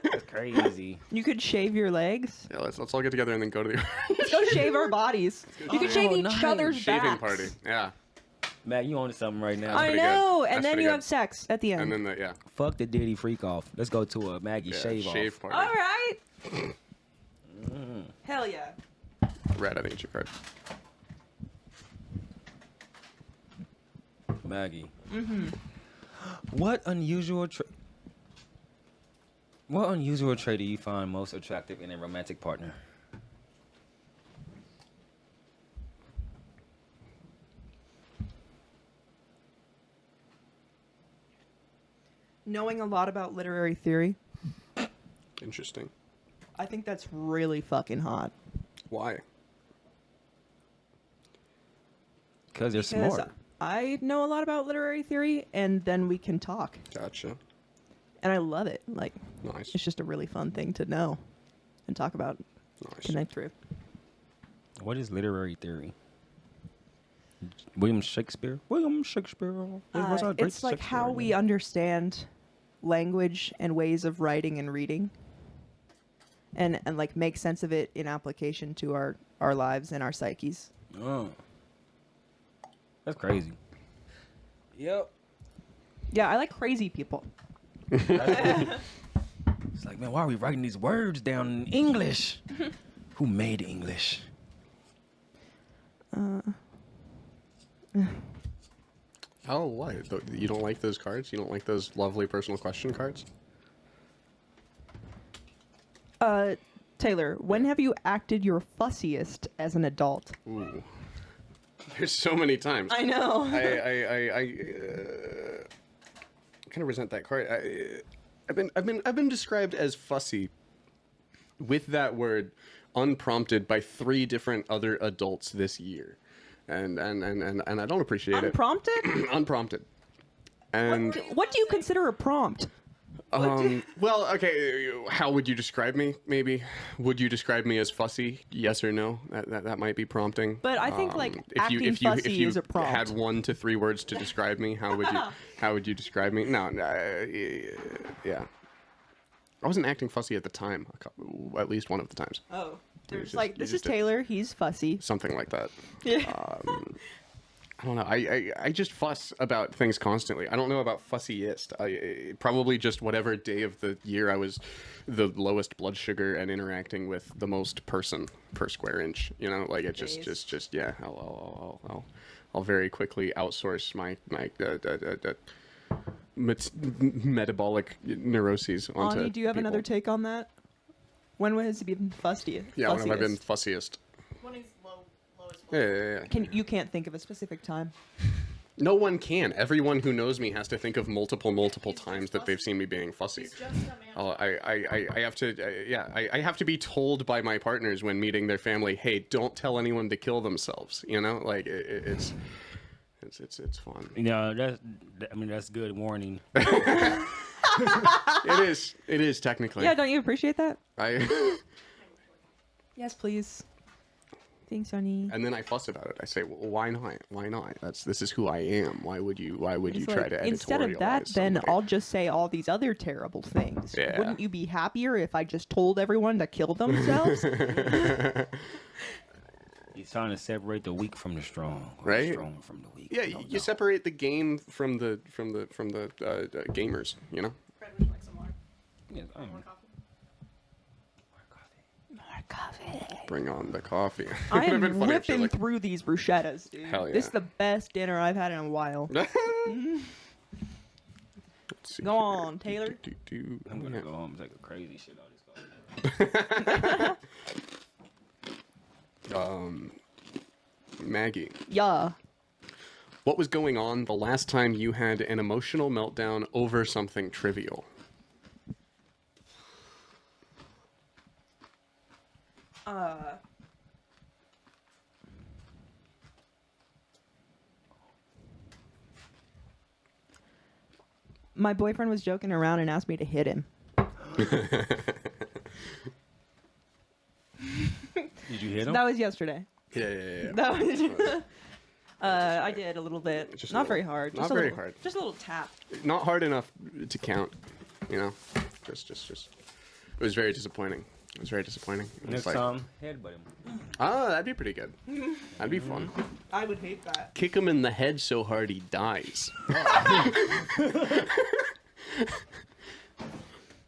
that's crazy. You could shave your legs. Yeah, let's all get together and then go to the Let's go shave our bodies. You could shave Oh, each nice. other's shaving backs. party. Yeah. Matt, you on to something right now? I pretty good. know, That's and then pretty you good. have sex at the end. And then yeah. Fuck the Diddy freak off. Let's go to a Maggie Yeah, shave off. party. All right. Hell yeah. Red, I think it's your card. Maggie. Mm-hmm. What unusual trait do you find most attractive in a romantic partner? Knowing a lot about literary theory, Interesting. I think that's really fucking hot. Why? Because they're Because smart. I know a lot about literary theory, and then we can talk. Gotcha. And I love it. Like, Nice. it's just a really fun thing to know and talk about, Nice. connect through. What is literary theory? William Shakespeare. Was that great It's like Shakespeare how right we now? understand language and ways of writing and reading, and like make sense of it in application to our lives and our psyches. Oh. That's crazy. Yep. Yeah, I like crazy people. It's like, man, why are we writing these words down in English? Who made English? Oh, what? You don't like those cards? You don't like those lovely personal question cards? Taylor, when have you acted your fussiest as an adult? Ooh. There's so many times. I know. I kind of resent that card. I've been described as fussy with that word unprompted by 3 different other adults this year. And I don't appreciate Unprompted? it. Unprompted. And What do you consider a prompt? well, okay, how would you describe me? Maybe would you describe me as fussy? Yes or no? That might be prompting. But I think, like, if you acting fussy if you is a prompt. had 1 to 3 words to describe me, how would you describe me? No, yeah. I wasn't acting fussy at the time. At least one of the times. Oh. There's just- like, you this is just did- Taylor, he's fussy. Something like that. Yeah. I don't know. I just fuss about things constantly. I don't know about fussiest. Probably just whatever day of the year I was the lowest blood sugar and interacting with the most person per square inch. You know, like it just yeah. I'll very quickly outsource my metabolic neuroses onto Ani, do you have people. another take on that? When has he been fussiest? Yeah, when have I been fussiest? When he's lowest. Yeah. You can't think of a specific time. No one can. Everyone who knows me has to think of multiple times that they've seen me being fussy. He's just a man. I have to, I have to be told by my partners when meeting their family, hey, don't tell anyone to kill themselves. You know, like it's fun. No, that's good warning. It is technically. Yeah, don't you appreciate that? Yes, please. Thanks, Ani. And then I fuss about it. I say, well, why not? Why not? This is who I am. Why would you It's try like, to editorialize instead of that, then somebody? I'll just say all these other terrible things. Yeah. Wouldn't you be happier if I just told everyone to kill themselves? He's trying to separate the weak from the strong, or Right? The strong from the weak. Yeah, I don't you know. separate the game from the gamers. You know. Fred, would you like some more? Yes, I am. More coffee? More coffee. Bring on the coffee. I Would've am been funny if she ripping was through these bruschettas, dude. Hell This is yeah. the best dinner I've had in a while. Let's see Go here. on, Taylor. I'm gonna go home and take a crazy shit out of this coffee. Maggie, Yeah. what was going on the last time you had an emotional meltdown over something trivial? my boyfriend was joking around and asked me to hit him. Did you hit him? That was yesterday. Yeah. That was. I did a little bit. Just a Not little. very hard. Not Just a very little, hard. Just a little tap. Not hard enough to count, you know. Just. It was very disappointing. It was very disappointing. It was Next time, headbutt him. Oh, that'd be pretty good. That'd be fun. I would hate that. Kick him in the head so hard he dies.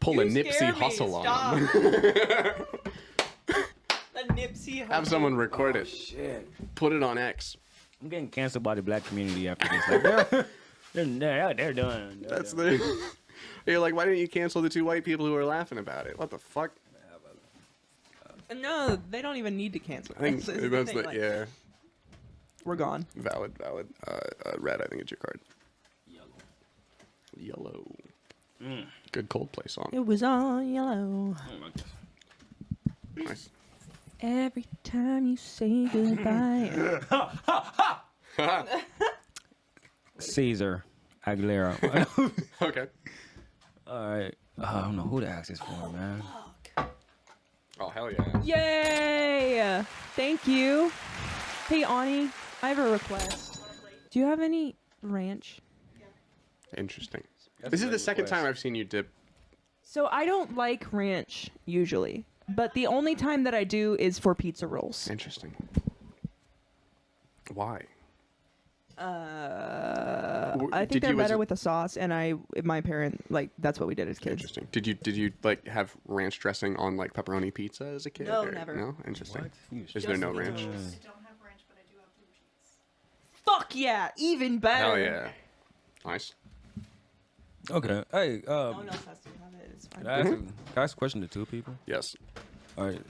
Pull a Nipsey Hussle on him. A Nipsey Hussle. Have someone record it. Shit. Put it on X. I'm getting canceled by the black community after this. Like, they're done. That's the. You're like, why didn't you cancel the 2 white people who were laughing about it? What the fuck? No, they don't even need to cancel. I think That's the that's thing, the like, yeah. We're gone. Valid. Red, I think it's your card. Yellow. Good Coldplay song. It was all yellow. Nice. Every time you say goodbye. Caesar Aguilera. Okay. All right. I don't know who to ask this for, man. Oh, hell yeah. Yay! Thank you. Hey, Ani, I have a request. Do you have any ranch? Interesting. That's This a is the great second request. time I've seen you dip. So I don't like ranch usually, but the only time that I do is for pizza rolls. Interesting. Why? I think they're better with the sauce, and my parent, like, that's what we did as kids. Interesting. Did you like have ranch dressing on like pepperoni pizza as a kid? No, or- never. No, interesting. What? Is there no Just ranch? I don't have ranch, but I do have blue cheese. Fuck yeah, even better. Hell yeah. Nice. Okay. Hey, No one else has to have it. It's fine. can I ask a question to 2 people? Yes. All right.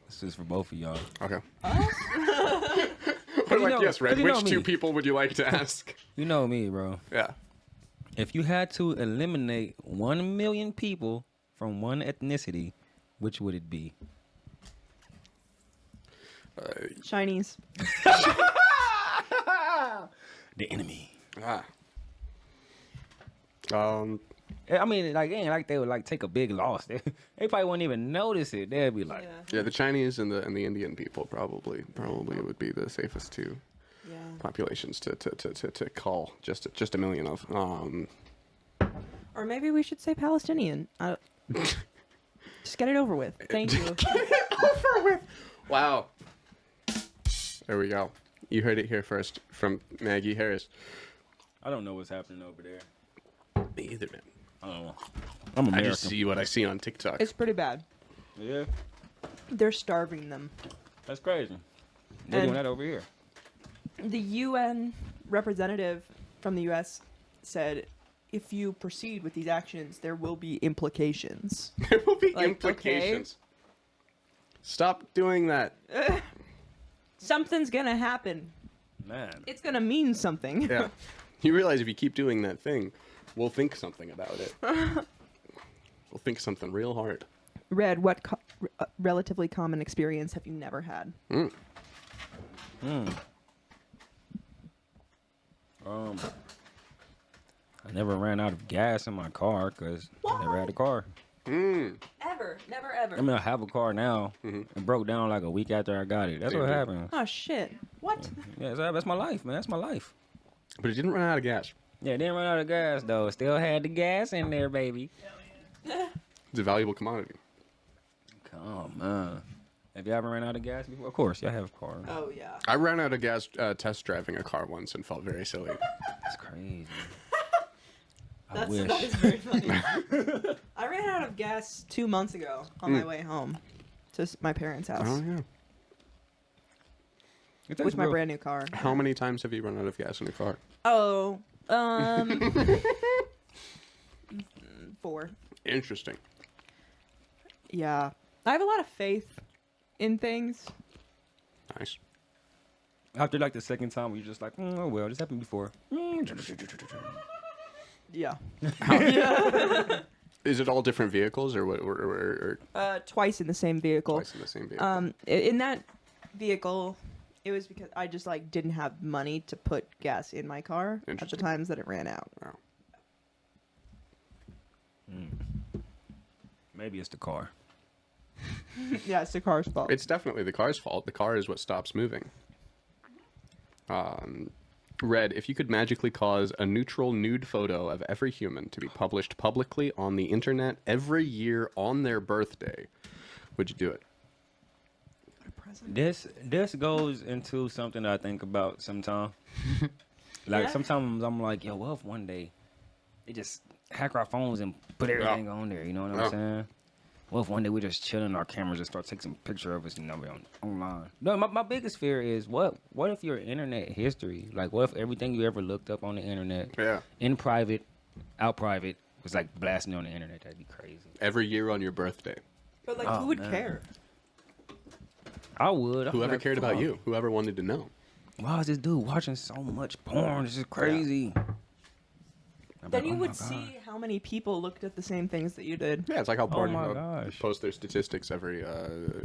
This is for both of y'all. Okay. You We're like, know- yes, Red. 'cause you know Which 2 me. people would you like to ask? You know me, bro. Yeah. If you had to eliminate 1 million people from one ethnicity, which would it be? Chinese. The enemy. Ah. I mean, like, it ain't like they would like take a big loss. They probably wouldn't even notice it. They'd be like, Yeah, the Chinese and the Indian people probably would be the safest 2 Yeah. populations to call just a million of. Or maybe we should say Palestinian. Just get it over with. Thank you. Wow. There we go. You heard it here first from Maggie Harris. I don't know what's happening over there. Me either, man. I don't know. I'm I American. just see what I see on TikTok. It's pretty bad. Yeah, They're starving them. that's crazy. They're And- doing that over here. The UN representative from the US said, if you proceed with these actions, there will be implications. There will be Like, implications. Stop doing that. Something's gonna happen. Man. It's gonna mean something. Yeah. You realize if you keep doing that thing, we'll think something about it. We'll think something real hard. Red, what relatively common experience have you never had? I never ran out of gas in my car because I never had a car. Ever. Never ever. I mean, I have a car now. It broke down like a week after I got it. That's what Same here. happened. Oh, shit. What? Yeah, that's my life, man. That's my life. But it didn't run out of gas. Yeah, didn't run out of gas though. Still had the gas in there, baby. It's a valuable commodity. Come on. Have you ever ran out of gas before? Of course, y'all have a car. Oh, yeah. I ran out of gas test driving a car once and felt very silly. That's crazy. I That wish. is very funny. I ran out of gas 2 months ago on my way home to my parents' house Oh, yeah. It takes with my real- brand new car. How many times have you run out of gas in your car? Oh, 4. Interesting. Yeah. I have a lot of faith in things. Nice. After like the second time, you're just like, oh well, this happened before. Yeah. Is it all different vehicles or what? Or Twice in the same vehicle. twice in the same vehicle? In that vehicle, it was because I just like didn't have money to put gas in my car at the Interesting. times that it ran out. Wow. Maybe it's the car. Yeah, it's the car's fault. It's definitely the car's fault. The car is what stops moving. Red, if you could magically cause a neutral nude photo of every human to be published publicly on the internet every year on their birthday, would you do it? This goes into something that I think about sometimes. Like Yeah. sometimes I'm like, yo, what if one day they just hack our phones and put everything on there? You know what I'm saying? What if one day we just chilling, our cameras just start taking some picture of us and we're online? No, my biggest fear is what if your internet history, like what if everything you ever looked up on the internet, in private, out private, was like blasting on the internet? That'd be crazy. Every year on your birthday. But like, Oh, who would man. care? I would. I'd be Whoever like, cared about fuck. you. Whoever wanted to know. Why is this dude watching so much porn? This is crazy. I'm Then like, you oh would my God. see how many people looked at the same things that you did. Yeah, it's like how Oh my Pornhub gosh. posts their statistics every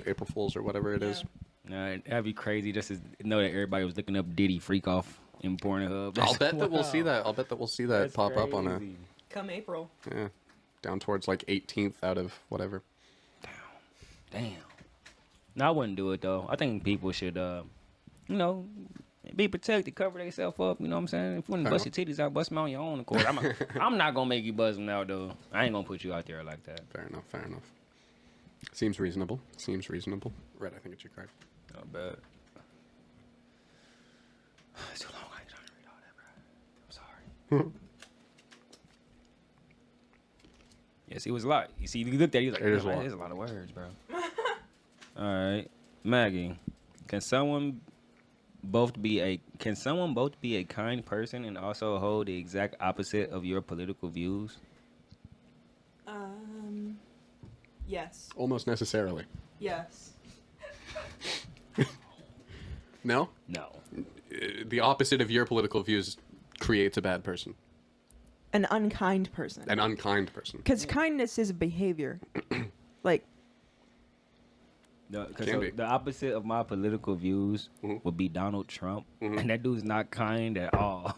April Fools or whatever it is. Nah, that'd be crazy just to know that everybody was looking up Diddy freak off in Pornhub. I'll bet that we'll see that. I'll bet that we'll see that That's pop up on a crazy. Come April. down towards like 18th out of whatever. Damn. No, I wouldn't do it though. I think people should, be protected, cover themselves up. You know what I'm saying? If you want to bust your titties out, bust them on your own, of course. I'm not gonna make you bust them out though. I ain't gonna put you out there like that. Fair enough. Fair enough. Seems reasonable. Seems reasonable. Red, I think it's your card. Not bad. It's too long. I ain't trying to read all that, bro. I'm sorry. Yes, it was a lot. You see, you looked at it, he was like, It is a "Man, lot." there's a lot of words, bro. All right, Maggie, can someone both be a kind person and also hold the exact opposite of your political views? Yes. Almost necessarily. Yes. No? No. The opposite of your political views creates a bad person. An unkind person. An unkind person. Because kindness is a behavior. Like, No, 'cause Can so be. the opposite of my political views would be Donald Trump, and that dude's not kind at all.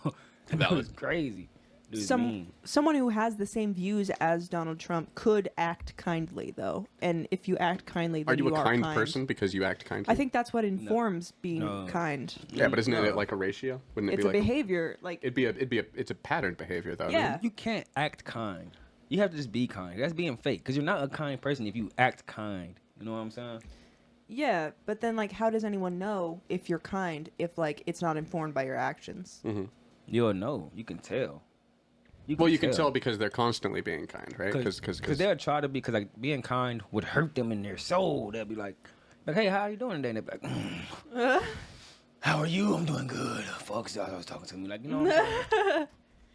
That was crazy. Dude's mean. someone who has the same views as Donald Trump could act kindly, though. And if you act kindly, then Are you a kind kind person because you act kindly? I think that's what informs being No. kind. Yeah, but isn't No. it like a ratio? Wouldn't it It's be a like behavior. Like, it's a pattern behavior though. Yeah. You can't act kind. You have to just be kind. That's being fake, because you're not a kind person if you act kind. You know what I'm saying? yeah, but then, like, how does anyone know if you're kind if, like, it's not informed by your actions? You'll know. You can tell. You can tell because they're constantly being kind, right? Because they'll try to be, because like being kind would hurt them in their soul. They'll be like, hey, how are you doing today? And they'll be like, how are you? I'm doing good. Fuck, I was talking to me. Like, you know what I'm saying?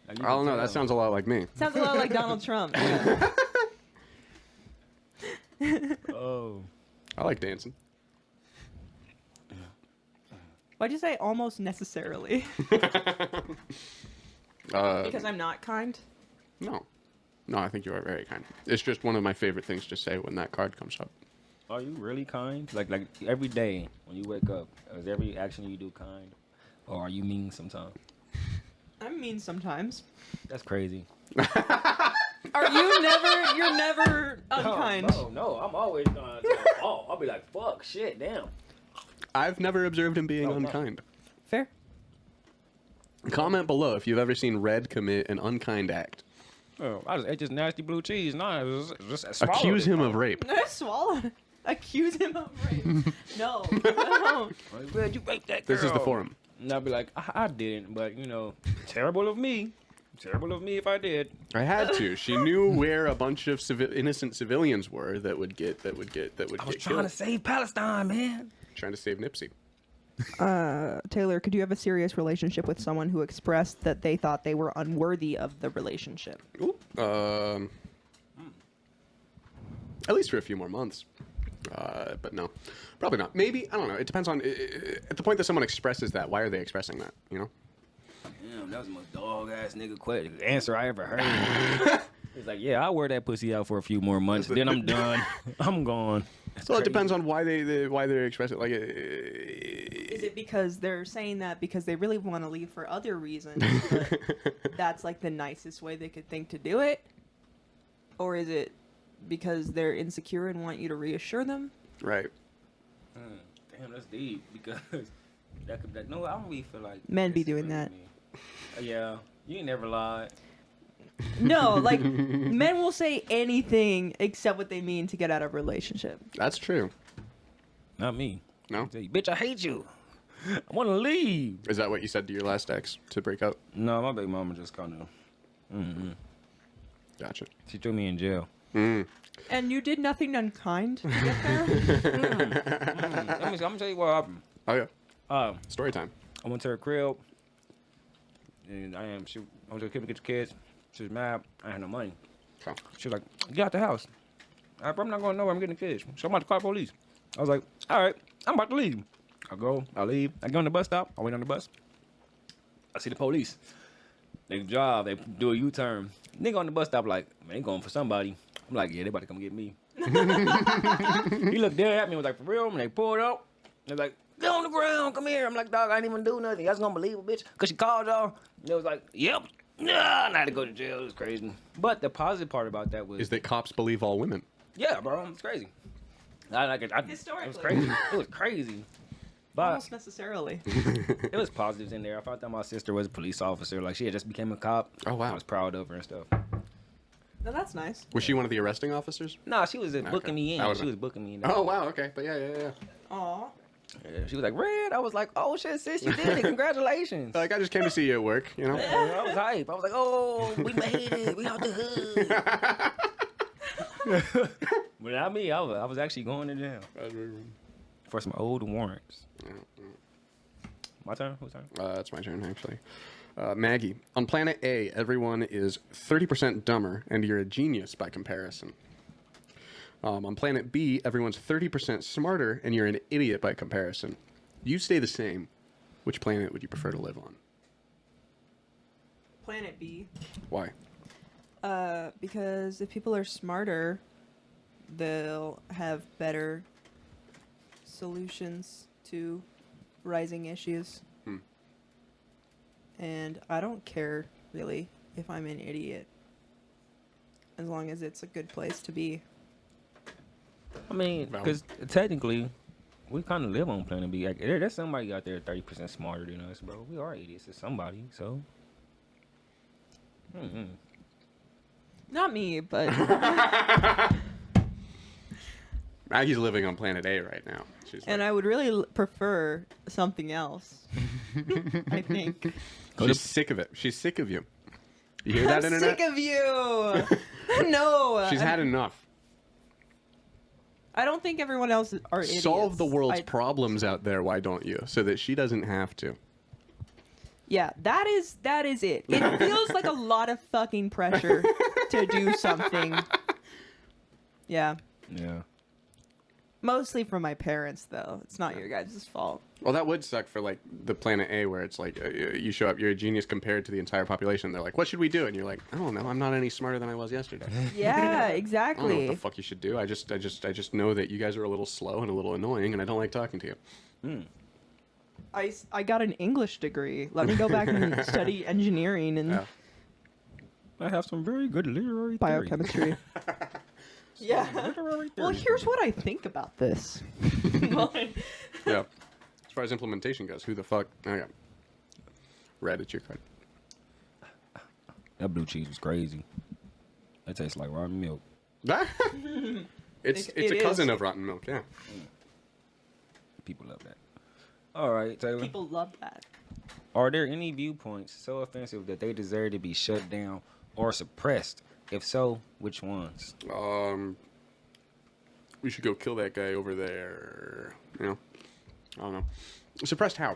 Like, you I don't can know. tell. That sounds a lot like me. Sounds a lot like Donald Trump. Yeah. Oh. I like dancing. Why'd you say almost necessarily? Because I'm not kind? No, I think you are very kind. It's just one of my favorite things to say when that card comes up. Are you really kind? Like every day when you wake up, is every action you do kind? Or are you mean sometimes? I'm mean sometimes. That's crazy. Are you never? You're never unkind. No, I'm always kind. I'll be like, fuck, shit, damn. I've never observed him being Oh, no. unkind. Fair. Comment below if you've ever seen Red commit an unkind act. Oh, I just ate this nasty blue cheese. Nah, it was just swallowed Accuse it. him of rape. Swallow. Accuse him of rape. No. No. Like, where'd you rape that girl? This is the forum. And I'll be like, I didn't, but terrible of me. Terrible of me if I did. I had to. She knew where a bunch of innocent civilians were that would get I was get trying killed. to save Palestine, man. Trying to save Nipsey. Taylor, could you have a serious relationship with someone who expressed that they thought they were unworthy of the relationship? Ooh. At least for a few more months. But no, probably not. Maybe, I don't know. It depends on at the point that someone expresses that. Why are they expressing that? You know. Damn, that was the most dog ass nigga answer I ever heard. He's like, yeah, I'll wear that pussy out for a few more months, then I'm done. I'm gone. That's Well, it crazy. depends on why they're expressing. Like, Is it because they're saying that because they really want to leave for other reasons? But that's like the nicest way they could think to do it? Or is it because they're insecure and want you to reassure them. Right. Damn, that's deep because that could. No, I don't really feel like Men be this is doing really that. me. Yeah, you ain't never lied. No, like men will say anything except what they mean to get out of a relationship. That's true. Not me. No? Say, bitch, I hate you. I want to leave. Is that what you said to your last ex to break up? No, my baby mama just kind of. Gotcha. She threw me in jail. Mm. And you did nothing unkind to get there? I'm gonna tell you what happened. Oh, yeah. Um, Story time. I went to her crib, and I went to the crib to get the kids. She was mad. I had no money. Oh. She was like, "Get out the house." I'm not going nowhere. I'm getting the kids. So I'm about to call the police. I was like, "All right, I'm about to leave." I leave. I go on the bus stop. I wait on the bus. I see the police. They drive. They do a U-turn. Nigga on the bus stop like, man, they going for somebody. I'm like, yeah, they about to come get me. He looked dead at me and was like, for real? And they pulled up. They was like, get on the ground, come here. I'm like, dog, I ain't even do nothing. Y'all gonna believe it, bitch? Because she called y'all. And they was like, yep. Nah, and I had to go to jail. It was crazy. But the positive part about that was, Is that cops believe all women? yeah, bro, it's crazy. Historically. It was crazy. It was crazy. But Almost necessarily. it was positives in there. I found out my sister was a police officer. Like, she had just became a cop. Oh, wow. I was proud of her and stuff. No, that's nice. Was she one of the arresting officers? Nah, she was booking me That in. would've She been- was booking me in. Oh, wow. Okay. But yeah. Aw. Yeah, she was like, Red. I was like, oh, shit, sis, you did it. Congratulations. Like, I just came to see you at work, you know? I was hype. I was like, oh, we made it. We out the hood. But not me. I was actually going to jail for some old warrants. My turn? Whose turn? That's my turn, actually. Maggie, on planet A, everyone is 30% dumber, and you're a genius by comparison. On planet B, everyone's 30% smarter, and you're an idiot by comparison. You stay the same. Which planet would you prefer to live on? Planet B. Why? Because if people are smarter, they'll have better solutions to rising issues. And I don't care, really, if I'm an idiot. As long as it's a good place to be. I mean, because technically, we kind of live on planet B. Like, there's somebody out there 30% smarter than us, bro. We are idiots. It's somebody, so. Not me, but Maggie's living on planet A right now. She's and like, I would really prefer something else. I think. she's sick of it. She's sick of you. You hear that, I'm internet? sick of you. No. She's had enough. I don't think everyone else are idiots. Solve the world's problems out there, why don't you? So that she doesn't have to. Yeah, that is it. It feels like a lot of fucking pressure to do something. Yeah. Yeah. Mostly from my parents, though. It's not your guys' fault. Well, that would suck for, like, the planet A, where it's like, you show up, you're a genius compared to the entire population. They're like, what should we do? And you're like, I don't know. I'm not any smarter than I was yesterday. Yeah, I don't know what exactly. the fuck you should do. I just know that you guys are a little slow and a little annoying, and I don't like talking to you. I got an English degree. Let me go back and study engineering and Yeah. I have some very good literary biochemistry. Yeah. Literary Well, theory. here's what I think about this. Yeah. As far as implementation goes, who the fuck? Okay. Red, it's your card. That blue cheese was crazy. That tastes like rotten milk. It's It a cousin is. of rotten milk, yeah. People love that. All right, Taylor. People love that. Are there any viewpoints so offensive that they deserve to be shut down or suppressed? If so, which ones? We should go kill that guy over there. You know? I don't know. Suppressed how?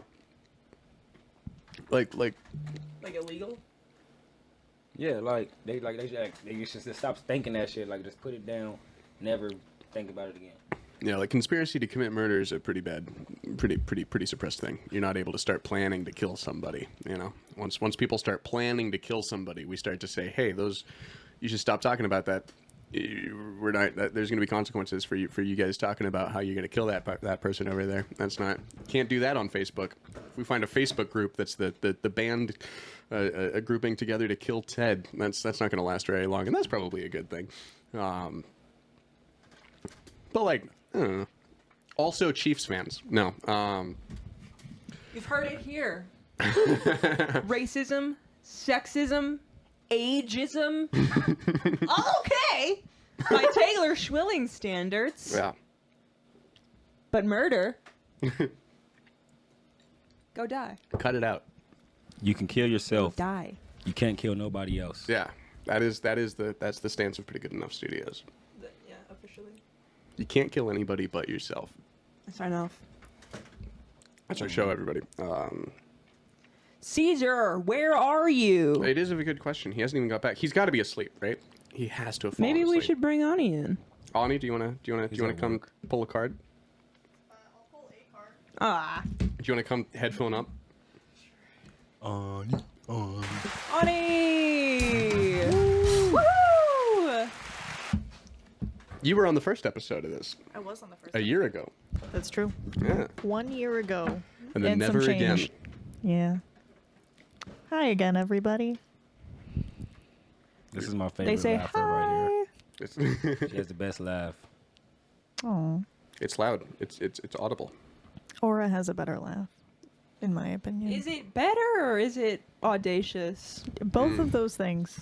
Like Like illegal? Yeah, they should just stop thinking that shit. Like, just put it down, never think about it again. yeah, like conspiracy to commit murder is a pretty bad, pretty suppressed thing. You're not able to start planning to kill somebody. You know, once people start planning to kill somebody, we start to say, hey, you should stop talking about that. We're not. There's going to be consequences for you guys talking about how you're going to kill that person over there. That's not. Can't do that on Facebook. If we find a Facebook group that's the band a grouping together to kill Ted, that's not going to last very long, and that's probably a good thing. But like, I don't know. Also Chiefs fans. No. You've heard it here. Racism, sexism, ageism. Okay. By Taylor Schwilling standards. Yeah. But murder. Go die. Cut it out. You can kill yourself. Die. You can't kill nobody else. Yeah. That's the stance of Pretty Good Enough Studios. Yeah, officially. You can't kill anybody but yourself. Sign off. That's our show, everybody. Caesar, where are you? It is a good question. He hasn't even got back. He's got to be asleep, right? He has to have fallen Maybe we asleep. should bring Ani in. Ani, do you wanna at come work. pull a card? I'll pull a card. Ah. Do you wanna come headphone up? On. Ani! Woohoo! You were on the first episode of this I was on the first. a year ago. That's true. Yeah. 1 year ago. And then some never again. change. Yeah. Hi again, everybody. This is my They favorite say laugher hi. right It's, here. She has the best laugh. Oh. it's loud. It's audible. Aura has a better laugh, in my opinion. Is it better or is it audacious? Both of those things.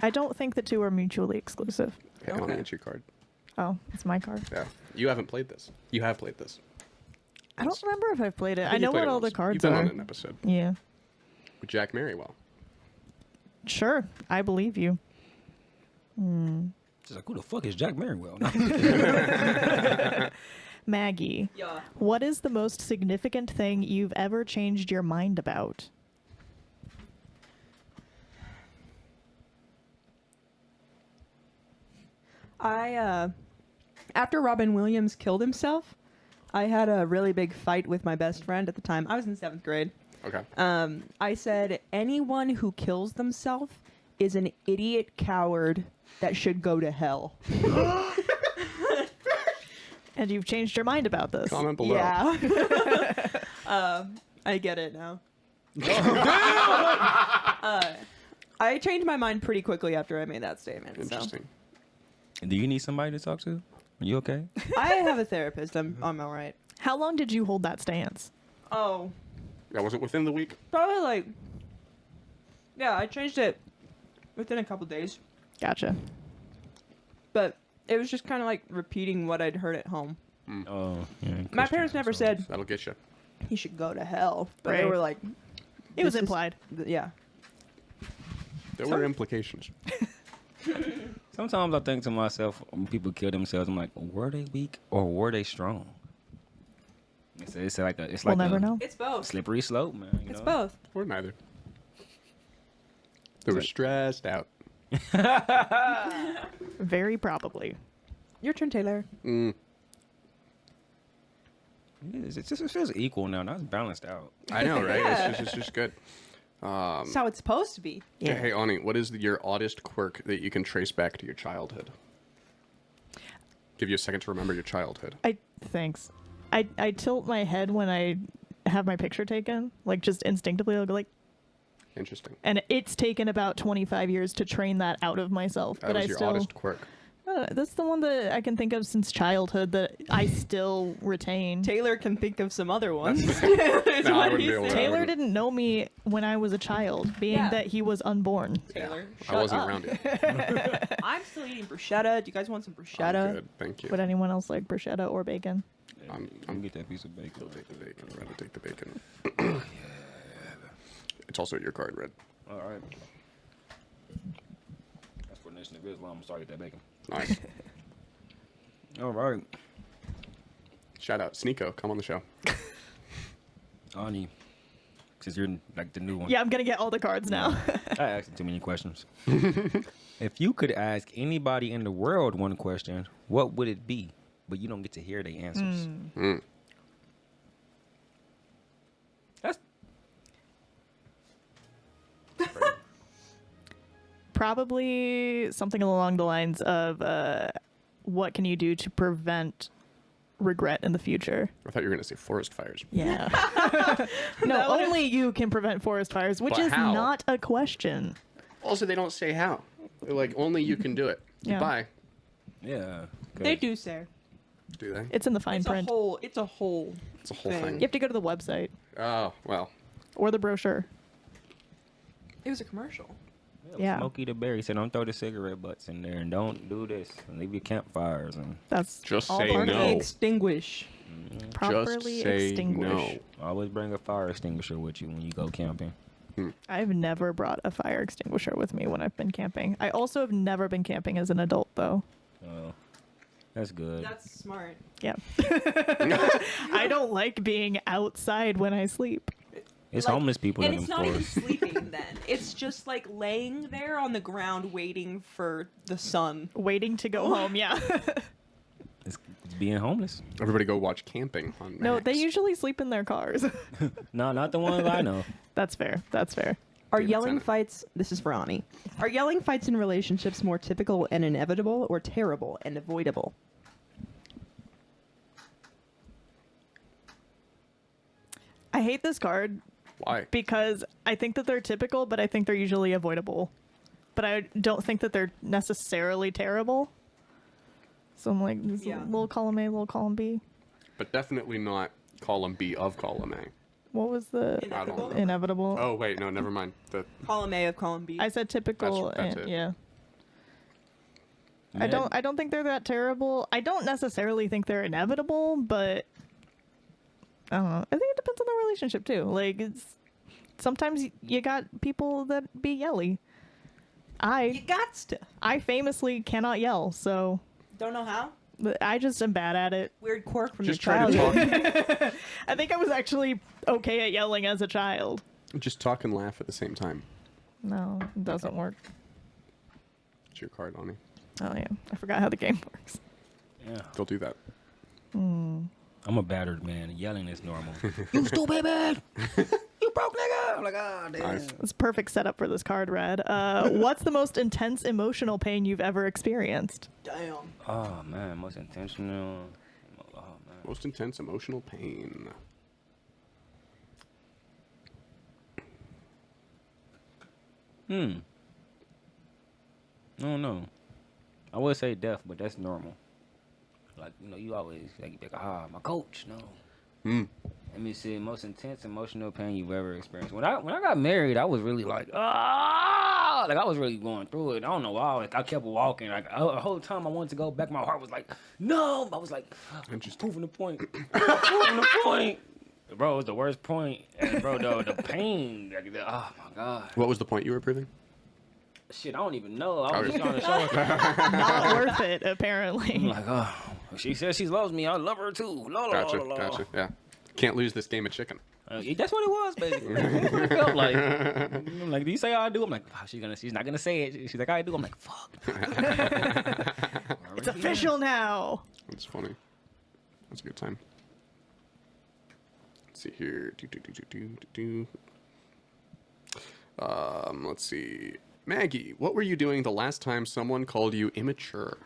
I don't think the two are mutually exclusive. Okay, Okay. Ani, it's your card. Oh, it's my card. Yeah. You haven't played this. You have played this. I don't remember if I've played it. I think you know played what it all the once. cards You've been are. on an episode Yeah. with Jack Merriwell. Sure. I believe you. She's like, who the fuck is Jack Merriwell? Maggie, Yeah. what is the most significant thing you've ever changed your mind about? After Robin Williams killed himself, I had a really big fight with my best friend at the time. I was in 7th grade. Okay. I said, anyone who kills themselves is an idiot coward that should go to hell. And you've changed your mind about this. Comment below. Yeah. I get it now. I changed my mind pretty quickly after I made that statement. Interesting. Do you need somebody to talk to? Are you okay? So. I have a therapist. I'm all right. How long did you hold that stance? Oh, Yeah, was it within the week? probably like. Yeah, I changed it within a couple days, Gotcha. but it was just kind of like repeating what I'd heard at home. Oh, yeah. My Christian parents never household. said That'll get you. he should go to hell, but they Right. were like, It was This is- implied. yeah. There were implications. Sometimes I think to myself, when people kill themselves, I'm like, were they weak or were they strong? It's like a, We'll never know. It's both. slippery slope, man. You It's know? both. Or neither. They were stressed out. Very probably. Your turn, Taylor. Mm. It feels equal now. Now it's balanced out. I know, right? Yeah. It's just good. That's how it's supposed to be. Yeah. Hey, Ani, what is your oddest quirk that you can trace back to your childhood? Give you a second to remember your childhood. Thanks. I tilt my head when I have my picture taken, like just instinctively. I'll go like, Interesting. and it's taken about 25 years to train that out of myself. That But was I your still, oddest quirk. that's the one that I can think of since childhood that I still retain. Taylor can think of some other ones. No, I wouldn't be able to. Taylor didn't know me when I was a child, being Yeah. that he was unborn. Taylor, I shut wasn't up. around yet. I'm still eating bruschetta. Do you guys want some bruschetta? I'm good, thank you. Would anyone else like bruschetta or bacon? I'm get that piece of bacon. I'll take the bacon. Red will take the bacon. It's also your card, Red. All right. That's for Nation of Islam. I'm sorry, get that bacon. Nice. All right. Shout out. Sneeko, come on the show. Ani, since you're like the new one. Yeah, I'm gonna get all the cards now. I asked you too many questions. If you could ask anybody in the world one question, what would it be? But you don't get to hear their answers. Mm. That's Probably something along the lines of what can you do to prevent regret in the future? I thought you were going to say forest fires. Yeah. No, only you can prevent forest fires, which But is how? not a question. Also, they don't say how. They're like, only you can do it. Yeah. Goodbye. yeah. 'cause They do, sir. Do they? It's in the fine It's print. a whole. It's a whole. It's a whole thing. thing. You have to go to the website Oh, well. or the brochure. It was a commercial. Yeah. Smokey the Bear. He said, don't throw the cigarette butts in there and don't do this. And leave your campfires. And That's Just all say part of no. it. Extinguish. Properly say extinguish. no. always bring a fire extinguisher with you when you go camping. I've never brought a fire extinguisher with me when I've been camping. I also have never been camping as an adult, though. Oh, that's good. That's smart. Yeah. I don't like being outside when I sleep. It's Like- homeless people And in it's them not even forests. sleeping then. It's just like laying there on the ground waiting for the sun. Waiting to go home, yeah. It's being homeless. Everybody go watch Camping on No, Max. they usually sleep in their cars. No, not the ones I know. That's fair. That's fair. Are David yelling Tennant. fights, this is for Ani, are yelling fights in relationships more typical and inevitable or terrible and avoidable? I hate this card Why? because I think that they're typical, but I think they're usually avoidable. But I don't think that they're necessarily terrible. So I'm like, this Yeah. little column A, little column B. But definitely not column B of column A. What was the Inevitable? inevitable? Oh, wait, no, never mind. Column A of column B. I said typical, That's and it. yeah. I Man, don't think they're that terrible. I don't necessarily think they're inevitable, but I don't know. I think it depends on the relationship too. Like it's sometimes you got people that be yelly. you I gots to. famously cannot yell, so Don't know how? but I just am bad at it. Weird quirk from Just your try to childhood. talk. I think I was actually okay at yelling as a child. Just talk and laugh at the same time. No, it doesn't work. It's your card, Ani. Oh yeah, I forgot how the game works. Yeah. Don't do that. I'm a battered man. Yelling is normal. You stupid man! You broke nigga! I'm like, ah, damn. Nice. It's a perfect setup for this card, Red. What's the most intense emotional pain you've ever experienced? Damn. Oh, man. Most intentional. Oh, man. Most intense emotional pain. I don't know. I would say death, but that's normal. Like, you know, you always like my coach. No. Let me see. Most intense emotional pain you've ever experienced. When I got married, I was really like I was really going through it. I don't know why. Like I kept walking. Like the whole time I wanted to go back, my heart was like, no. I was like, Interesting. proving the point. Proving the point. Bro, it was the worst point. And bro, the pain. Like, oh my god. What was the point you were proving? Shit, I don't even know. I was Okay. just trying to show her. Not worth it, I'm apparently. like, oh, she says she loves me. I love her too. La, la, Gotcha, la, la, la. gotcha. Yeah. Can't lose this game of chicken. That's what it was, basically. That's what it felt like. I'm like, do you say I do? I'm like, oh, she's not gonna say it. She's like, I do. I'm like, fuck. It's official now. That's funny. That's a good time. Let's see here. Let's see. Maggie, what were you doing the last time someone called you immature?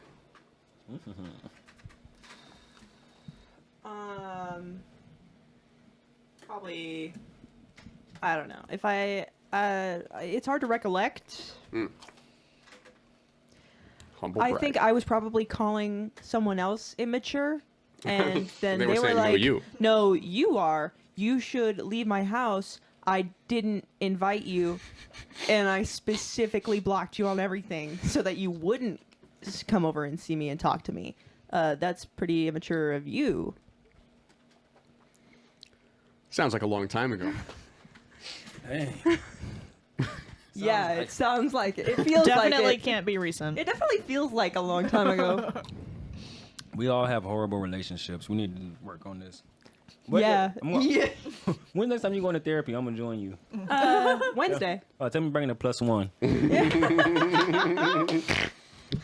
Probably. I don't know. If I. It's hard to recollect. Humble I brag. think I was probably calling someone else immature, and then They they, were were saying, "No, like, you." "No, you are. You should leave my house. I didn't invite you, and I specifically blocked you on everything so that you wouldn't come over and see me and talk to me. That's pretty immature of you." Sounds like a long time ago. Hey. Yeah, like- it sounds like it. It feels Definitely like it. can't be recent. It definitely feels like a long time ago. We all have horrible relationships. We need to work on this. Yeah. Yeah. When's the next time you going to therapy? I'm gonna join you. Wednesday. Oh, tell me bring a +1.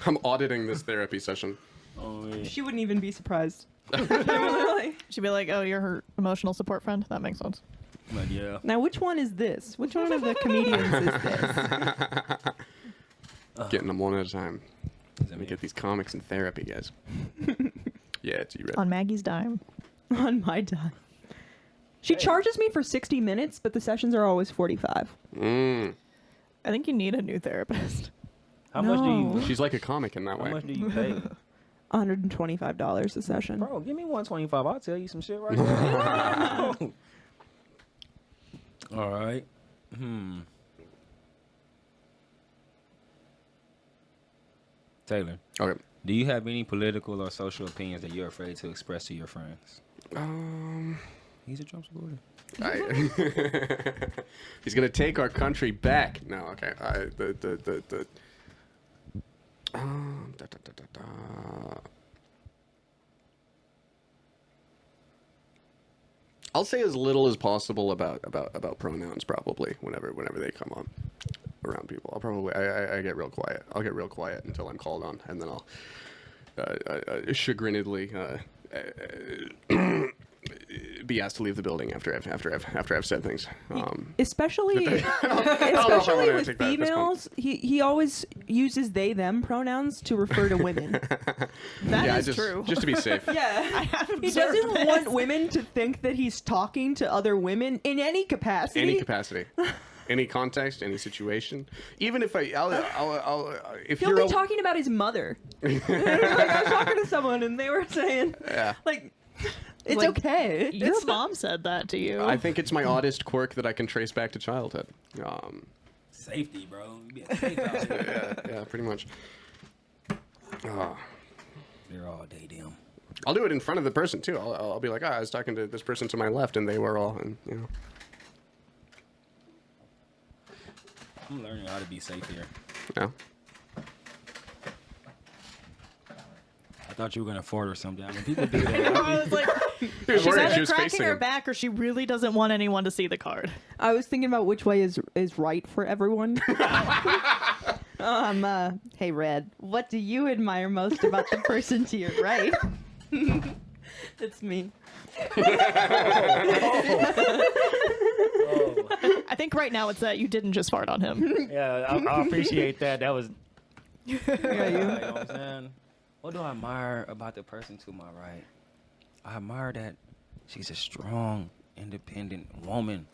I'm auditing this therapy session. Oh, yeah. She wouldn't even be surprised. Literally. She'd be like, oh, you're her emotional support friend? That makes sense. I'm like, yeah. Now, which one is this? Which one of the comedians is this? Getting them one at a time. Let Let me get these comics in therapy, guys. Yeah, it's you, Red. On Maggie's dime. On my dime. She charges me for 60 minutes, but the sessions are always 45. I think you need a new therapist. How much do No. you? She's like a comic in that How way. much do you pay? $125 a session. Bro, give me 125. I'll tell you some shit right now. All right. Taylor, Okay. do you have any political or social opinions that you're afraid to express to your friends? He's a Trump supporter. He's gonna take our country back. No, okay. I'll say as little as possible about pronouns probably whenever they come on around people. I'll probably I get real quiet. I'll get real quiet until I'm called on, and then I'll chagrinedly be asked to leave the building after I've said things. Especially wanna with take that at this point. females, he always uses they them pronouns to refer to women. That is just, true. just to be safe. Yeah. He observed doesn't this. want women to think that he's talking to other women in any capacity. Any capacity, any context, any situation. Even if if He'll you're be talking about his mother. Like, I was talking to someone and they were saying, like, it's Like, okay. Your It's not- mom said that to you. I think it's my oddest quirk that I can trace back to childhood. Safety, bro. You being safe out here. Yeah, pretty much. They're all day them. I'll do it in front of the person too. I'll be like, I was talking to this person to my left, and they were all, and you know. I'm learning how to be safe here. Yeah. I thought you were gonna fart or something. I mean, people do that. I was like, He was she's worried. She either was cracking facing her him. back or she really doesn't want anyone to see the card. I was thinking about which way is right for everyone. Hey, Red, what do you admire most about the person to your right? That's me. I think right now it's that you didn't just fart on him. Yeah, I appreciate that. That was. Yeah, You know what I'm saying? What do I admire about the person to my right? I admire that she's a strong, independent woman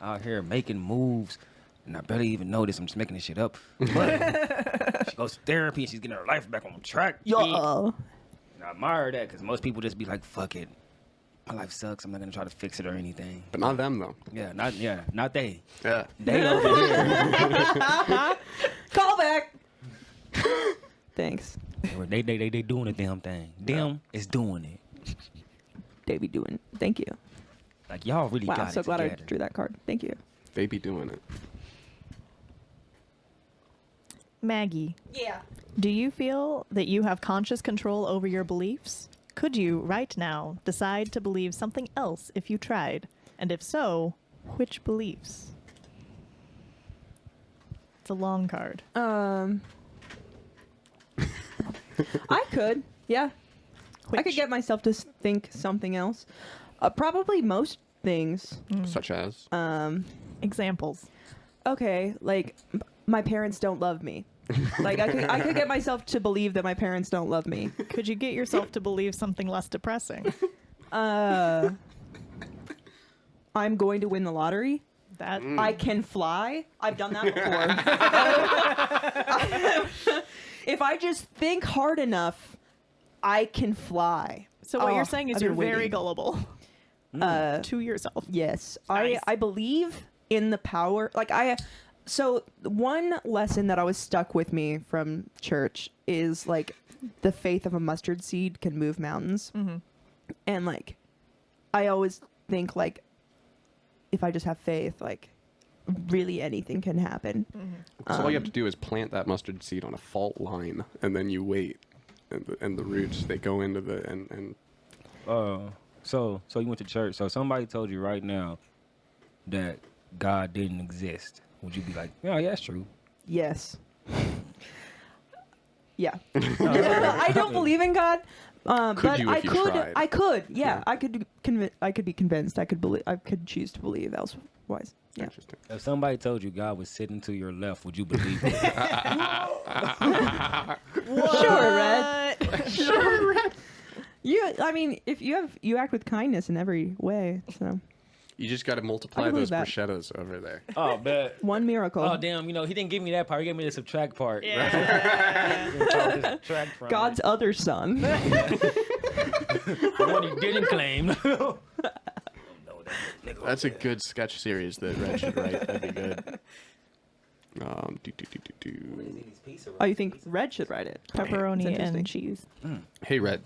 out here making moves. And I barely even know this. I'm just making this shit up. But she goes to therapy and she's getting her life back on track. Yeah. And I admire that because most people just be like, fuck it. My life sucks. I'm not going to try to fix it or anything. But not them though. Not they. Yeah. They over here. Call back. Thanks. They doing the damn thing. Them is doing it. They be doing. Thank you. Like, y'all really Wow, got so it glad I together. drew that card. Thank you. They be doing it. Maggie, Yeah. do you feel that you have conscious control over your beliefs? Could you, right now, decide to believe something else if you tried? And if so, which beliefs? It's a long card. I could. Yeah. I could Which? get myself to think something else. Probably most things. Such as. Examples. Okay, like my parents don't love me. Like I could get myself to believe that my parents don't love me. Could you get yourself to believe something less depressing? I'm going to win the lottery. That I can fly. I've done that before. If I just think hard enough, I can fly. So what Oh, you're saying is I've you're been very waiting. gullible to yourself. Yes, Nice. I believe in the power. So one lesson that always stuck with me from church is like the faith of a mustard seed can move mountains, and like I always think like if I just have faith, like really anything can happen. So all you have to do is plant that mustard seed on a fault line, and then you wait, and the roots they go into the and. So you went to church. So somebody told you right now that God didn't exist. Would you be like, yeah, that's true? Yes. Yeah. I don't believe in God. But you I if you could. tried? I could. Yeah, Yeah. I could. I could be convinced. I could believe. I could choose to believe elsewise. Yeah. Interesting. If somebody told you God was sitting to your left, would you believe it? Sure, Red. Sure, Red. I mean, if you act with kindness in every way. So. You just got to multiply I those believe that. bruschettas over there. Oh, bet. One miracle. Oh, damn. You know, he didn't give me that part. He gave me the subtract part. Yeah. Subtract from God's other son. the one he didn't claim. That's a good sketch series that Red should write. That'd be good. Oh, you think Red should write it? Pepperoni That's interesting. and cheese. Hey, Red.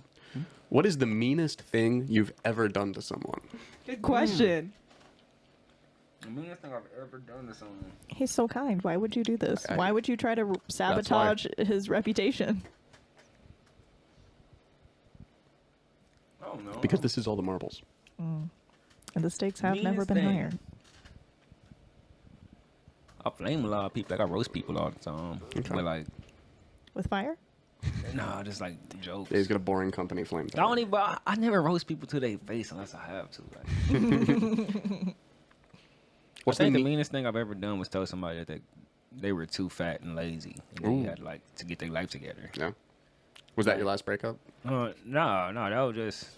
What is the meanest thing you've ever done to someone? Good question. The meanest thing I've ever done to someone. He's so kind. Why would you do this? I- Why would you try to sabotage his reputation? I don't know. Because this is all the marbles. And the stakes have never Meanest been thing. higher. I flame a lot of people. Like, I roast people all the time. Okay. But, like, With fire? nah, just, like, jokes. Yeah, he's got a boring company flame. I don't even. I never roast people to their face unless I have to. Like, What's I think the the me- meanest thing I've ever done was tell somebody that they were too fat and lazy, and Ooh. they had like to get their life together. Yeah. Was that your last breakup? No, that was just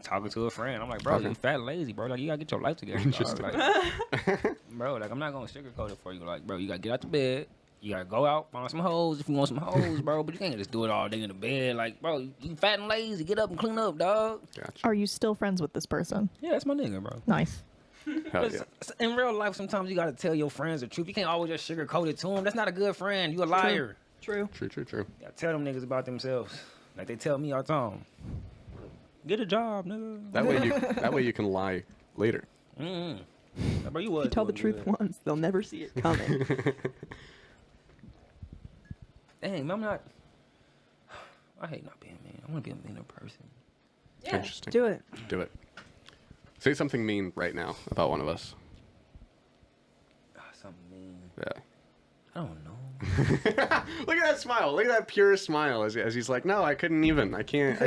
talking to a friend. I'm like, bro, Okay. you fat and lazy, bro. Like, you gotta get your life together. Dog. Interesting. Like, bro, like, I'm not gonna sugarcoat it for you. Like, bro, you gotta get out the bed. You gotta go out, find some hoes if you want some hoes, bro. But you can't just do it all day in the bed. Like, bro, you fat and lazy. Get up and clean up, dog. Gotcha. Are you still friends with this person? Yeah, that's my nigga, bro. Nice. Hell yeah. In real life, sometimes you gotta tell your friends the truth. You can't always just sugarcoat it to them. That's not a good friend. You a liar. True. True, true, true. You gotta tell them niggas about themselves. Like they tell me all the time. Get a job, nigga. That way you can lie later. Mm-hmm. Bro, you was If you tell the doing truth good. once, they'll never see it coming. Dang, man, I'm not. I hate not being mean. I want to be a meaner person. Interesting. Do it. Do it. Say something mean right now about one of us. Something mean. Yeah. I don't know. Look at that smile. Look at that pure smile as he's like, no, I couldn't even. I can't.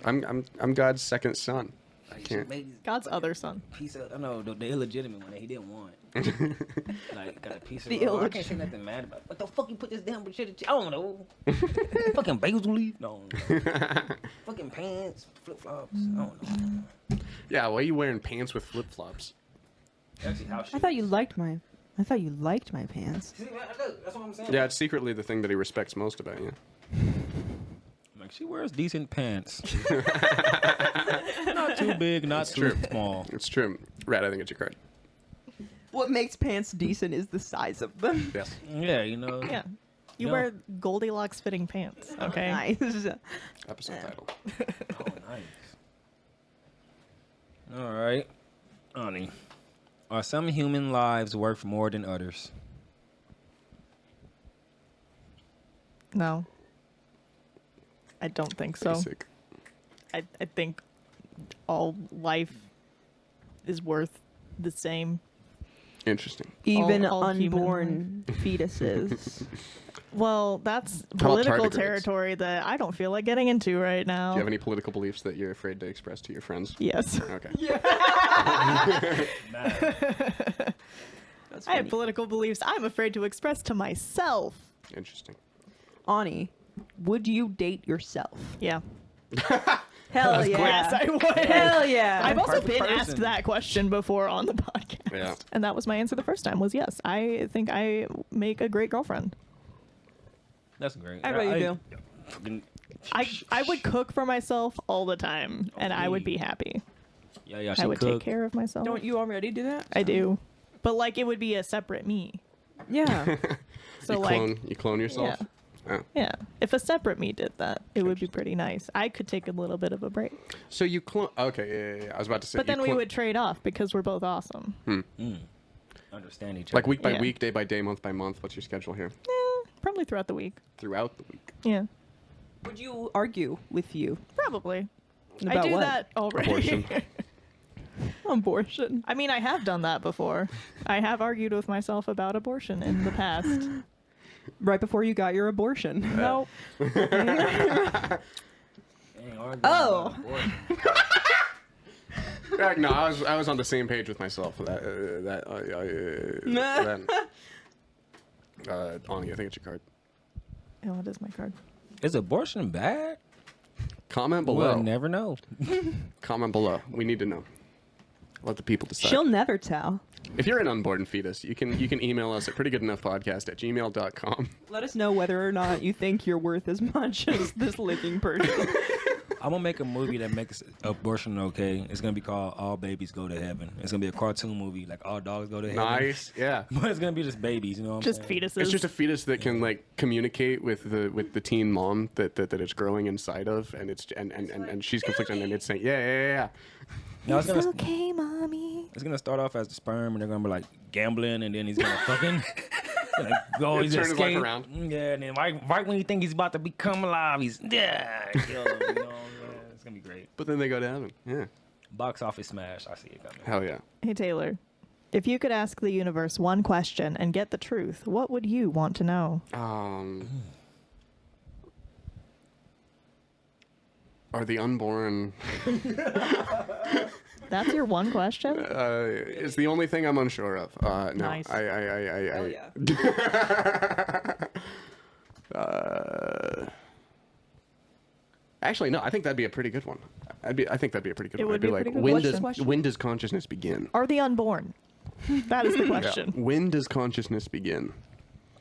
I'm God's second son. Like, Can't. God's other son. Piece of, I know the illegitimate one that he didn't want. Like got a piece of. The I can't say nothing mad about. What the fuck you put this damn shit? I don't know. Fucking basil leaf? No. Fucking pants, flip flops. I don't know. Yeah, why are you wearing pants with flip flops? Actually, how I thought you liked my pants. See, man, that's what I'm saying. Yeah, it's secretly the thing that he respects most about you. Like, she wears decent pants. Not too big, not too true. small. It's true. Rat, I think it's your card. What makes pants decent is the size of them. Yes. Yeah, you know. Yeah. You No. wear Goldilocks fitting pants, okay? Nice. Episode title. Oh, nice. All right. Ani, are some human lives worth more than others? No. I don't think so. Basic. I think all life is worth the same. Interesting. Even all human unborn fetuses. Well, that's How about political tardigrades? territory that I don't feel like getting into right now. Do you have any political beliefs that you're afraid to express to your friends? Yes. Okay. That's I have funny. political beliefs I'm afraid to express to myself. Interesting. Ani, would you date yourself? Yeah. Hell yeah. Yes, I would. Hell yeah. I've also Perfect been person. asked that question before on the podcast. Yeah. And that was my answer the first time was yes. I think I make a great girlfriend. That's great. I bet you do. Fucking, I would cook for myself all the time and I would be happy. yeah, I she would cook. take care of myself. Don't you already do that? I do. But like it would be a separate me. Yeah. So you like clone yourself? yeah. Oh. Yeah. If a separate me did that, it would be pretty nice. I could take a little bit of a break. So you clone. Okay, yeah. I was about to say. But you then we clone- would trade off because we're both awesome. Understand each other. Like week by Yeah. week, day by day, month by month. What's your schedule here? Probably throughout the week. Throughout the week. Yeah. Would you argue with you Probably. I about do what? that already. Abortion. Abortion. I mean, I have done that before. I have argued with myself about abortion in the past. Right before you got your abortion. No. Dang, arguing Oh. about abortion. No, I was on the same page with myself. Ani, I think it's your card. Oh, it is my card. Is abortion bad? Comment below. We'll never know. Comment below. We need to know. Let the people decide. She'll never tell. If you're an unborn fetus, you can email us at prettygoodenoughpodcast@gmail.com. Let us know whether or not you think you're worth as much as this living person. I'm gonna make a movie that makes abortion okay. It's gonna be called All Babies Go to Heaven. It's gonna be a cartoon movie, like all dogs go to heaven. Nice, yeah. But it's gonna be just babies, you know what I'm Just saying? fetuses. It's just a fetus that can like communicate with the teen mom that it's growing inside of, and it's and she's conflicted, and it's saying yeah. No, it's gonna, okay, mommy. it's gonna start off as the sperm, and they're gonna be like gambling, and then he's gonna fucking go. He's Turn his life escape. around. Yeah, and then right when you think he's about to become alive, he's kill him, you know what I'm saying? It's gonna be great. But then they go to heaven. Yeah. Box office smash. I see it coming. Hell yeah. Hey, Taylor. If you could ask the universe one question and get the truth, what would you want to know? Are the unborn That's your one question? is the only thing I'm unsure of. No. Nice. Hell yeah. Actually, no. I think that'd be a pretty good one. I think that'd be a pretty good It one. would I'd be be a like, pretty good when question. does Question? when does consciousness begin? Are the unborn? That is the question. When does consciousness begin?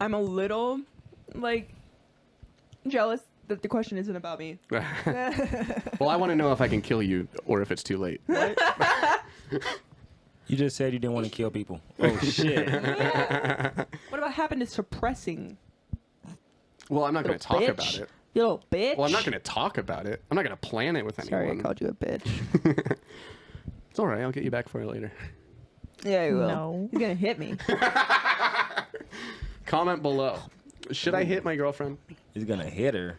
I'm a little, like, jealous that the question isn't about me. Well, I want to know if I can kill you or if it's too late. You just said you didn't want to kill people. Oh shit. What about happened to suppressing? Well, I'm not going to talk bitch? about it. You little bitch. Well, I'm not going to talk about it. I'm not going to plan it with Sorry, I anyone. called you a bitch. It's all right. I'll get you back for it later. Yeah, you will. No. He's gonna hit me. Comment below. Should I hit my girlfriend? He's gonna hit her.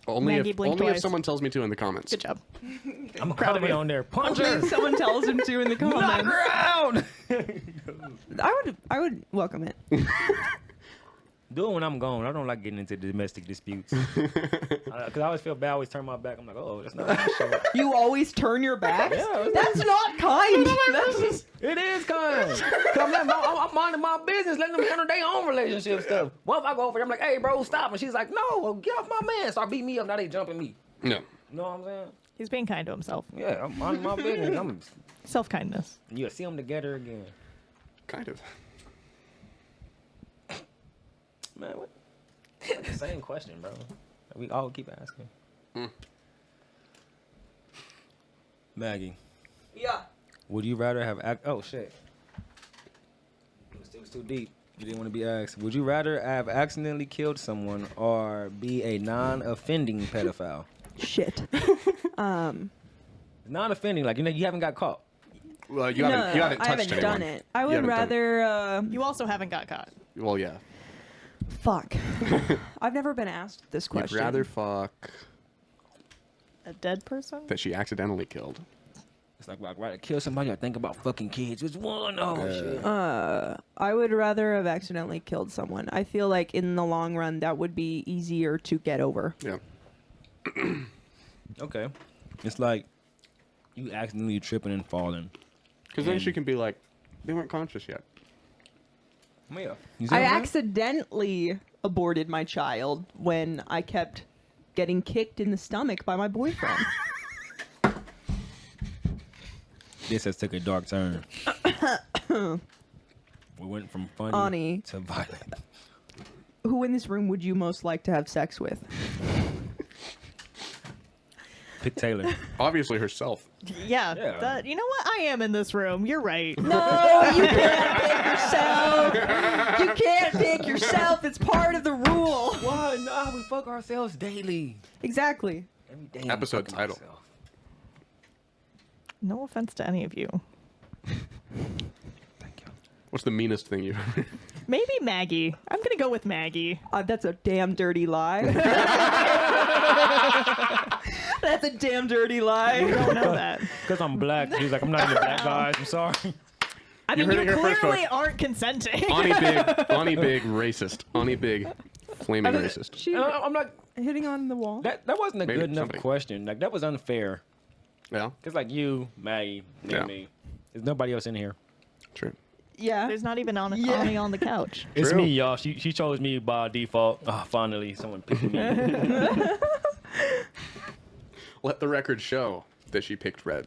Only Maggie, if blink only if twice. someone tells me to in the comments. Good job. I'm gonna be on there. Punch her. Someone tells him to in the Knock comments. her out. I would welcome it. Do it when I'm gone. I don't like getting into domestic disputes. Because I always feel bad. I always turn my back. I'm like, oh, that's not my shit. You always turn your back? Yeah, That's not kind. That's just, It is kind. I'm minding my business, letting them handle their own relationship stuff. What if I go over there? I'm like, hey, bro, stop. And she's like, no, well, get off my man. So I beat me up. Now they jumping me. No. You know what I'm saying? He's being kind to himself. Yeah, I'm minding my business. Self-kindness. You'll see them together again. Kind of. Man, what? It's like the same question, bro. We all keep asking. Maggie, yeah. would you rather have... oh, shit. It was too deep. You didn't want to be asked. Would you rather have accidentally killed someone or be a non-offending pedophile? Shit. Non-offending, like, you haven't got caught. Well, you haven't touched I haven't anyone. done it. I You would haven't done rather. You also haven't got caught. Well, yeah. Fuck. I've never been asked this You'd question. rather fuck A dead person? that she accidentally killed. It's like, I'd rather kill somebody or think about fucking kids. Which one? Oh, shit. I would rather have accidentally killed someone. I feel like in the long run that would be easier to get over. Yeah. Okay. It's like you accidentally tripping and falling. Because then she can be like, they weren't conscious yet. Yeah. You see I what I'm saying? accidentally aborted my child when I kept getting kicked in the stomach by my boyfriend. This has took a dark turn. We went from funny Ani. to violent. Who in this room would you most like to have sex with? Pick Taylor. Obviously herself. Yeah. Yeah. You know what? I am in this room. You're right. No, you can't pick yourself. You can't pick yourself. It's part of the rule. Why? Nah, we fuck ourselves daily. Exactly. Every day. I'm Episode fucking title. myself. No offense to any of you. Thank you. What's the meanest thing you've ever... Maybe Maggie. I'm going to go with Maggie. That's a damn dirty lie. That's a damn dirty You lie. don't know that. Because I'm black. He's like, I'm not even black, guys. I'm sorry. I You mean, heard you it here first, clearly folks. aren't consenting. Ani big racist. Ani big flaming racist. She I'm like, hitting on the wall. that wasn't a Maybe good enough somebody. question. Like, that was unfair. Yeah, Because, like, you, Maggie, and Yeah. me. There's nobody else in here. true. Yeah. There's not even Yeah. Ani on the couch. It's True. me, y'all. She chose me by default. Oh, finally, someone picked me. Let the record show. that she picked red,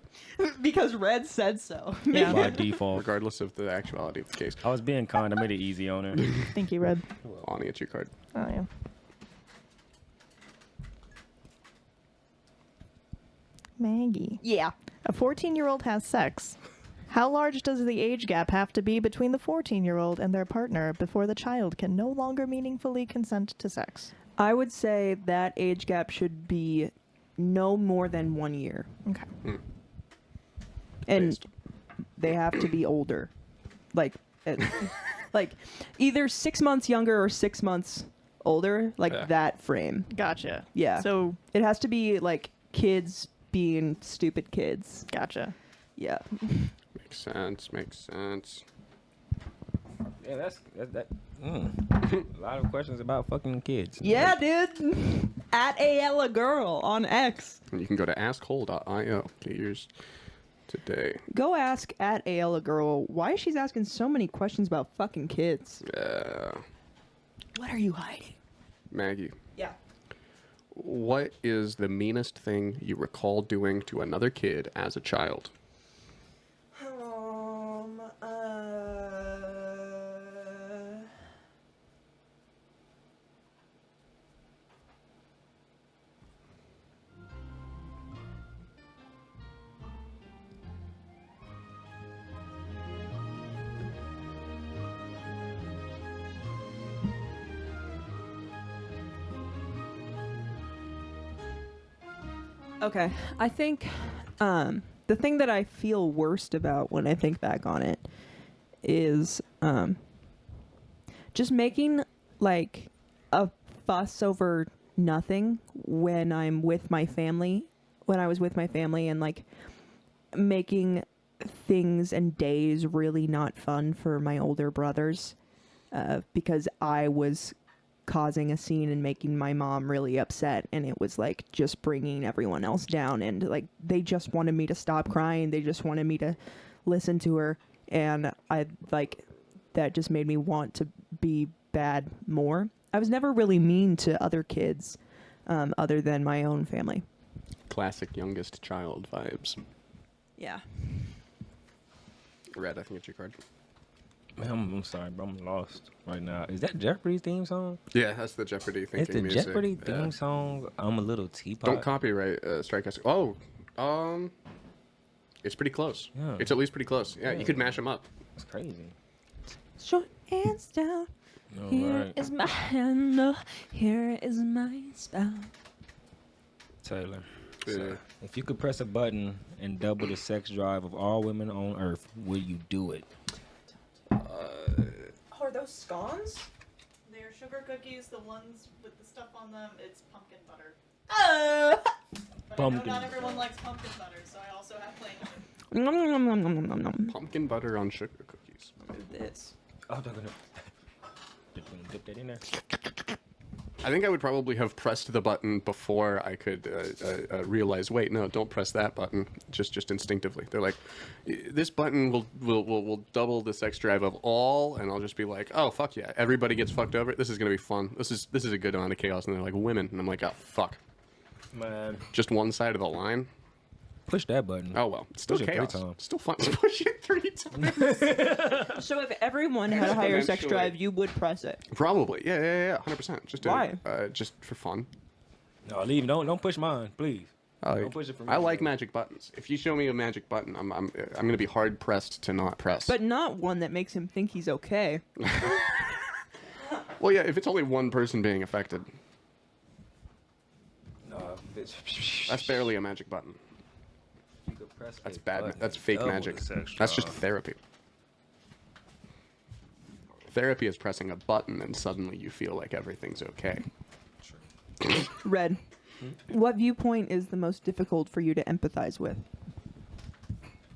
Because Red said so. Yeah. By default. regardless of the actuality of the case. I was being kind. I made it easy on her. Thank you, Red. Ani, it's your card. Oh yeah. Maggie. Yeah. A 14-year-old has sex. How large does the age gap have to be between the 14-year-old and their partner before the child can no longer meaningfully consent to sex? I would say that age gap should be no more than 1 year. Okay. And Based. they have to be older. Like, like either 6 months younger or 6 months older. Like Yeah. that frame. Gotcha. Yeah. So, It has to be like kids being stupid kids. gotcha. Yeah. Makes sense. Makes sense. Yeah, that's that. A lot of questions about fucking kids. Yeah, dude. At AL girl on X. And you can go to askhole.io. Get yours today. Go ask at AL girl why she's asking so many questions about fucking kids. What are you hiding? Maggie, Yeah. what is the meanest thing you recall doing to another kid as a child? Okay, I think the thing that I feel worst about when I think back on it is just making like a fuss over nothing when I'm with my family, when I was with my family, and like making things and days really not fun for my older brothers because I was causing a scene and making my mom really upset, and it was like just bringing everyone else down, and like they just wanted me to stop crying, they just wanted me to listen to her, and I like that just made me want to be bad more. I was never really mean to other kids other than my own family. Classic youngest child vibes. Yeah. Red, I think it's your card. Man, I'm sorry, bro. I'm lost right now. Is that Jeopardy's theme song? Yeah, that's the Jeopardy thinking It's the music. Jeopardy Yeah. theme song. I'm a little teapot. Don't copyright strike us. Oh, it's pretty close. Yeah. It's at least pretty close. Yeah, Yeah. you could mash them up. It's crazy. Short hands down. All Here right. is my hand. Oh, here is my spell. Taylor. Yeah. So, if you could press a button and double the sex drive of all women on Earth, will you do it? Oh, are those scones? They're sugar cookies, the ones with the stuff on them, it's pumpkin butter. But Pumpkin I know not butter. everyone likes pumpkin butter, so I also have plain. Nom, nom, nom, nom, nom, nom, nom. Pumpkin butter on sugar cookies. This. Oh, they're gonna dip that in there. I think I would probably have pressed the button before I could realize. Wait, no, don't press that button. Just instinctively, they're like, this button will double the sex drive of all, and I'll just be like, oh fuck yeah, everybody gets fucked over. This is gonna be fun. This is a good amount of chaos. And they're like women, and I'm like, oh fuck, Man, just one side of the line. push that button. Oh well, it's still Push it 3 chaos. times. Still fun. Push it 3 times. So if everyone had a higher sex Exponentially. drive, you would press it. Probably, yeah, 100%. Just Why? Just for fun. No, leave. Don't push mine, please. Don't push it for me. I like magic buttons. If you show me a magic button, I'm gonna be hard pressed to not press. But not one that makes him think he's okay. well, yeah, if it's only one person being affected, No, bitch. that's barely a magic button. You could press That's a bad. button That's and fake double magic. the sex That's just drive. therapy. Therapy is pressing a button and suddenly you feel like everything's okay. Red. What viewpoint is the most difficult for you to empathize with?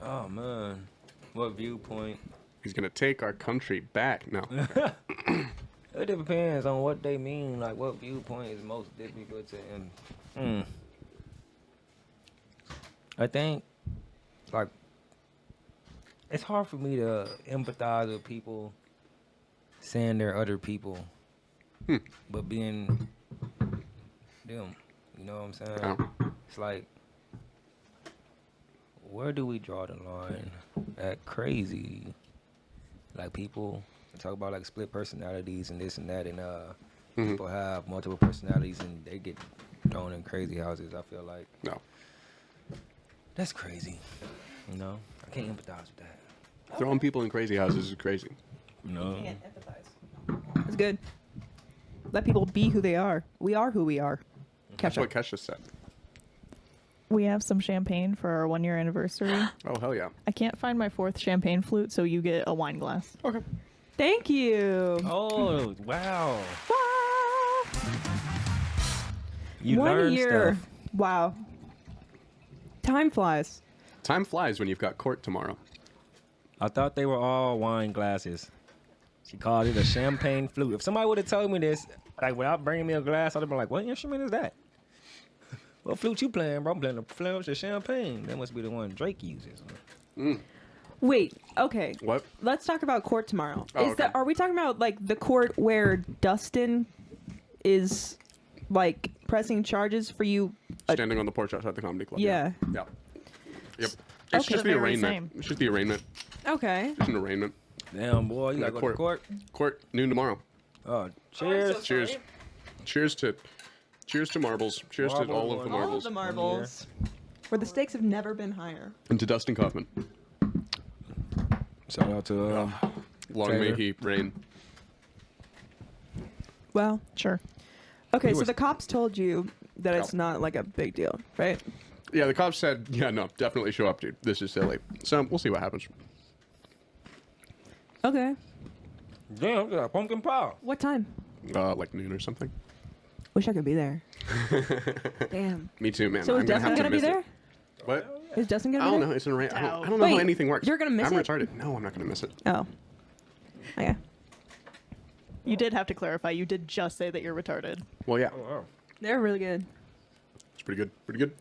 Oh man, what viewpoint? He's gonna take our country back. No. It depends on what they mean. Like, what viewpoint is most difficult to I think, like, it's hard for me to empathize with people saying they're other people, but being them. You know what I'm saying? Oh. It's like, where do we draw the line at crazy? Like people talk about like split personalities and this and that, and people have multiple personalities and they get thrown in crazy houses. I feel like No. that's crazy. You know, I can't empathize with that. Throwing people in crazy houses is crazy. You know, Can't empathize. That's good. Let people be who they are. We are who we are. That's what Kesh just said. We have some champagne for our 1 year anniversary. Oh, hell yeah. I can't find my 4th champagne flute, so you get a wine glass. Okay. Thank you. oh wow, Ah. you 1 learn year. stuff. Wow. Time flies. Time flies when you've got court tomorrow. I thought they were all wine glasses. She called it a champagne flute. If somebody would have told me this, like without bringing me a glass, I'd have been like, "What instrument is that? What flute you playing, bro? I'm playing the flute of champagne. That must be the one Drake uses." Wait. Okay. What? Let's talk about court tomorrow. Oh, Is okay. that? Are we talking about like the court where Dustin is like pressing charges for you? Standing on the porch outside the comedy club. Yeah. Yeah. Yep. It's Okay. just the Very arraignment. same. It's just the arraignment. Okay. It's an arraignment. Damn, boy, you Yeah, gotta go to court. Court noon tomorrow. Oh, cheers. Cheers. Cheers to marbles. Cheers to Marble all of the one. All of marbles. the marbles. Where the stakes have never been higher. And to Dustin Kaufman. Shout out to Long Taylor. may he reign. Well. Sure. Okay. He So was- the cops told you that it's Oh. not like a big deal, right? Yeah, the cops said, yeah, no, definitely show up, dude. This is silly. So we'll see what happens. Okay. damn, it's like pumpkin pie. What time? Like noon or something. Wish I could be there. Damn. Me too, man. So I'm is gonna Dustin have to gonna be miss there? it. What? Is Dustin I gonna be don't there? know. It's an array. I No. don't know how Wait, anything works. you're gonna miss I'm it? retarded. No, I'm not gonna miss it. Oh. Okay. You did have to clarify. You did just say that you're retarded. Well, yeah, Oh, wow. They're really good. it's pretty good. Pretty good.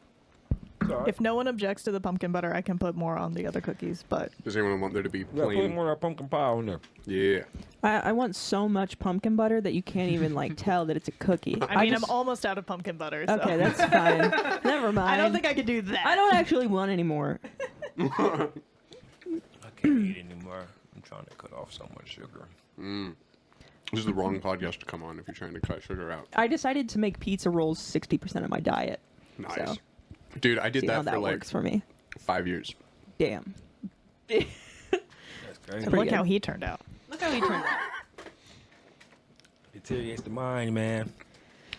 It's all right. If no one objects to the pumpkin butter, I can put more on the other cookies. But Does anyone want there to be Yeah, put plain? more of that pumpkin pie on there. Yeah. I want so much pumpkin butter that you can't even like tell that it's a cookie. I mean, just- I'm almost out of pumpkin butter. So. Okay, that's fine. Never mind. I don't think I could do that. I don't actually want any more. I can't eat anymore. I'm trying to cut off so much sugar. This is the wrong podcast to come on if you're trying to cut sugar out. I decided to make pizza rolls 60% of my diet. Nice. So, Dude, I did see how that that for like works for me. 5 years. Damn. That's crazy. And look good. how he turned out. Look how he turned out. Deteriorates the mind, man.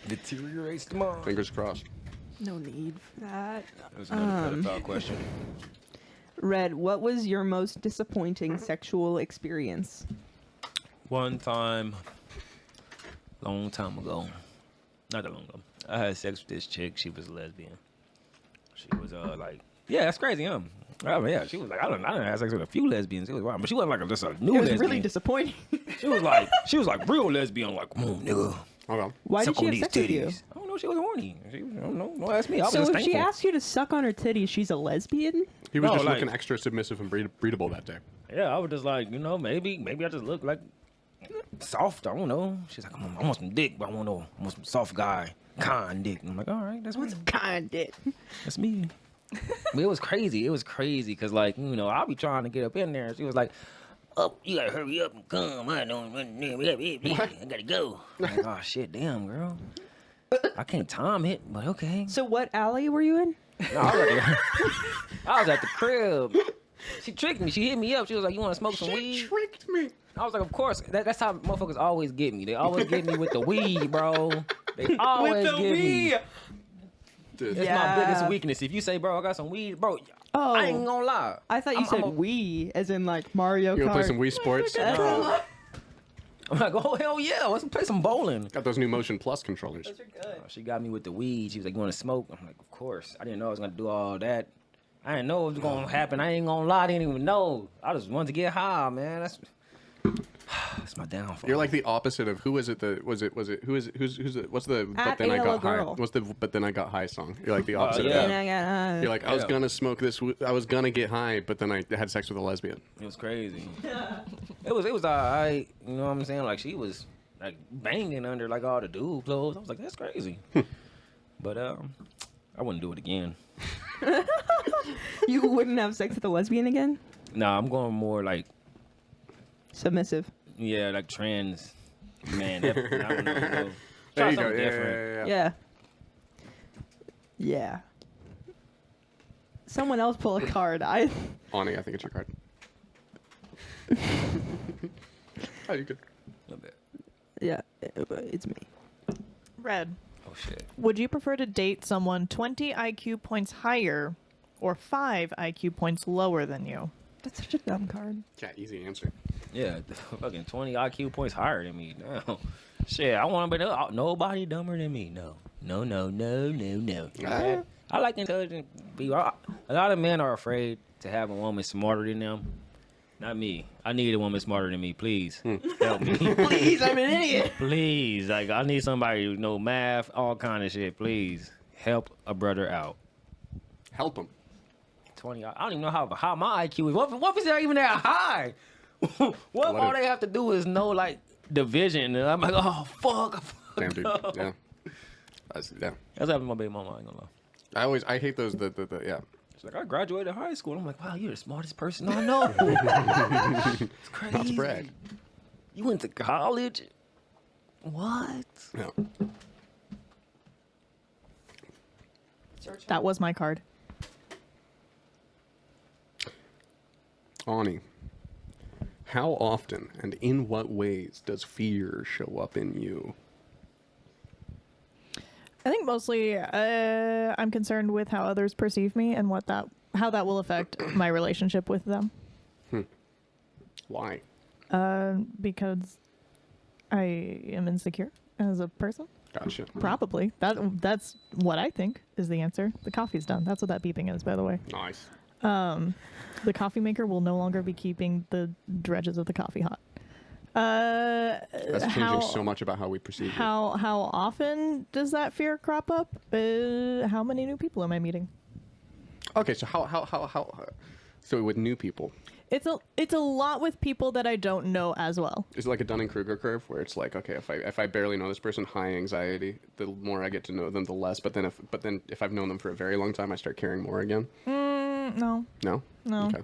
Deteriorates the mind. Fingers crossed. No need for that. That was another pedophile question. Red, what was your most disappointing sexual experience? One time, long time ago, not that long ago, I had sex with this chick. She was a lesbian. She was like, yeah, that's crazy, huh? I mean, yeah, she was like, I done have sex with a few lesbians. It was wild, but she wasn't like just a new It was lesbian. really disappointing. She was like real lesbian. Like, come on, nigga. Okay. Why did suck she on have these sex with you? titties. I don't know. She was horny. I don't know. Don't ask me. I was So just if she thankful. asked you to suck on her titties, she's a lesbian? He was No, just like- looking extra submissive and breedable that day. Yeah, I was just like, maybe I just look like soft. I don't know. She's like, I want some dick, but I want some soft guy, kind dick. And I'm like, all right, that's me. Kind dick. That's me. But it was crazy. It was crazy because, like, I'll be trying to get up in there. She was like, "Oh, you gotta hurry up and come. I don't. I gotta go." I'm like, oh shit, damn, girl. I can't time it, but okay. So what alley were you in? No, I was at the crib. She tricked me. She hit me up. She was like, "You want to smoke some weed?" tricked me. I was like, "Of course." That's how motherfuckers always get me. They always get me with the weed, bro. They always get me. Dude. It's Yeah. my biggest weakness. If you say, "Bro, I got some weed," bro, Oh. I ain't gonna lie. I thought you I'm- said I'm a- we, as in like Mario You Kart. wanna play some Wii Sports? No. I'm like, "Oh hell yeah, let's play some bowling." Got those new Motion Plus controllers. Those are good. She got me with the weed. She was like, "You want to smoke?" I'm like, "Of course." I didn't know I was gonna do all that. I didn't know it was gonna happen. I ain't gonna lie. I didn't even know. I just wanted to get high, man. That's my downfall. You're like the opposite of who's the what's the but At then I ALA got high. Girl. What's the but then I got high song? You're like the opposite yeah. of And that. I got high. You're like I was Yeah. gonna smoke this. I was gonna get high, but then I had sex with a lesbian. It was crazy. it was alright. You know what I'm saying? Like she was like banging under like all the dude clothes. I was like, that's crazy. But I wouldn't do it again. You wouldn't have sex with a lesbian again? Nah, I'm going more like, Submissive. yeah, like trans. Man, that, I don't know. Bro. There Try you go. something Yeah, different. Yeah. Yeah. Someone else pull a card. Ani, I think it's your card. Oh, you could. A bit. Yeah, it's me. Red. Oh shit. Would you prefer to date someone 20 IQ points higher or 5 IQ points lower than you? That's such a dumb card. Yeah, easy answer. Yeah, fucking 20 IQ points higher than me. No. Shit, I want to be nobody dumber than me. No. Ah. I like intelligent people. A lot of men are afraid to have a woman smarter than them. Not me. I need a woman smarter than me. Please help me. Please, I'm an idiot. Please, like I need somebody who know math, all kind of shit. Please help a brother out. Help him. 20. I don't even know how my IQ is. What is that even that high? What all they have to do is know like division, and I'm like, oh fuck. Damn, dude. up. Yeah. Yeah. That's happened to my baby mama. I ain't gonna lie. I hate those. Yeah. She's like, I graduated high school. I'm like, wow, you're the smartest person I know. It's crazy. Not to brag. You went to college? What? No. That was my card. Ani, how often and in what ways does fear show up in you? I think mostly I'm concerned with how others perceive me and how that will affect my relationship with them. Why? Because I am insecure as a person. Gotcha. Probably. That's what I think is the answer. The coffee's done. That's what that beeping is, by the way. Nice. The coffee maker will no longer be keeping the dredges of the coffee hot. That's changing so much about how we perceive you. How often does that fear crop up? How many new people am I meeting? Okay, so how so with new people, It's a lot with people that I don't know as well. is it like a Dunning-Kruger curve where it's like, okay, if I barely know this person, high anxiety, the more I get to know them, the less. But then if I've known them for a very long time, I start caring more again. No. No. No. Okay.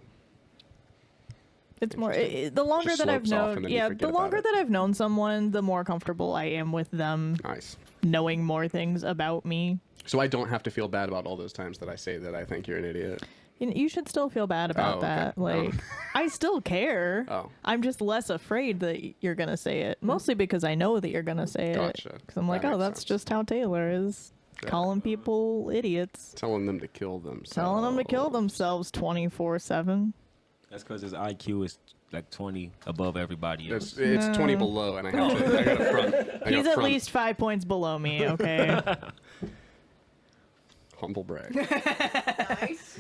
It's more Interesting. the longer Just that I've slopes off known. and then you Yeah, forget the about longer it. that I've known someone, the more comfortable I am with them Nice. knowing more things about me. So I don't have to feel bad about all those times that I say that I think you're an idiot. You should still feel bad about Oh, okay. that. Like, I still care. Oh. I'm just less afraid that you're gonna say it. Mostly because I know that you're gonna say Gotcha. it. Because I'm like, That oh, makes that's sense. just how Taylor is. Yeah. Calling people idiots. Telling them to kill themselves. Telling them to kill themselves 24/7. That's because his IQ is like 20 above everybody else. It's 20 below, and I got a front. He's at least 5 points below me, okay? Humble brag. Nice.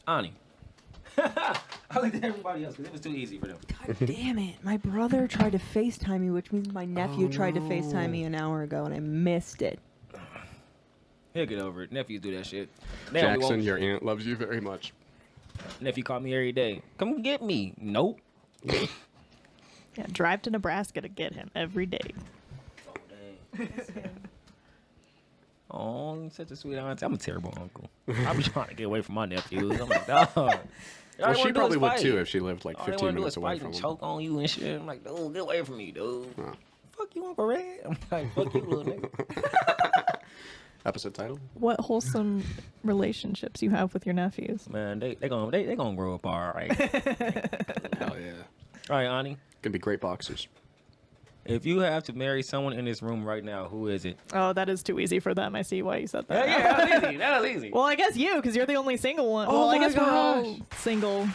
Ani. I looked at everybody else because it was too easy for them. God damn it. My brother tried to FaceTime me, which means my nephew Oh, tried to no. FaceTime me an hour ago, and I missed it. He'll get over it. Nephews do that shit. They only Jackson, want- your aunt loves you very much. Nephew call me every day. Come get me. Nope. Yeah, drive to Nebraska to get him every day. Oh, dang. Oh, you're such a sweet auntie. I'm a terrible uncle. I be trying to get away from my nephews. I'm like, dog. Well, she probably would too if she lived like All they 15 want to do minutes is away fight from and him. choke on you and shit. I'm like, dude, get away from me, dude. Oh. Fuck you, Uncle Red. I'm like, fuck you, little nigga. Episode title? What wholesome relationships you have with your nephews. Man, they gonna grow up all right. Hell yeah. All right, Ani. Gonna be great boxers. If you have to marry someone in this room right now, who is it? Oh, that is too easy for them. I see why you said that. Yeah, that was easy. That was easy. Well, I guess you, because you're the only single one. Oh well, I my guess we're all gosh. single.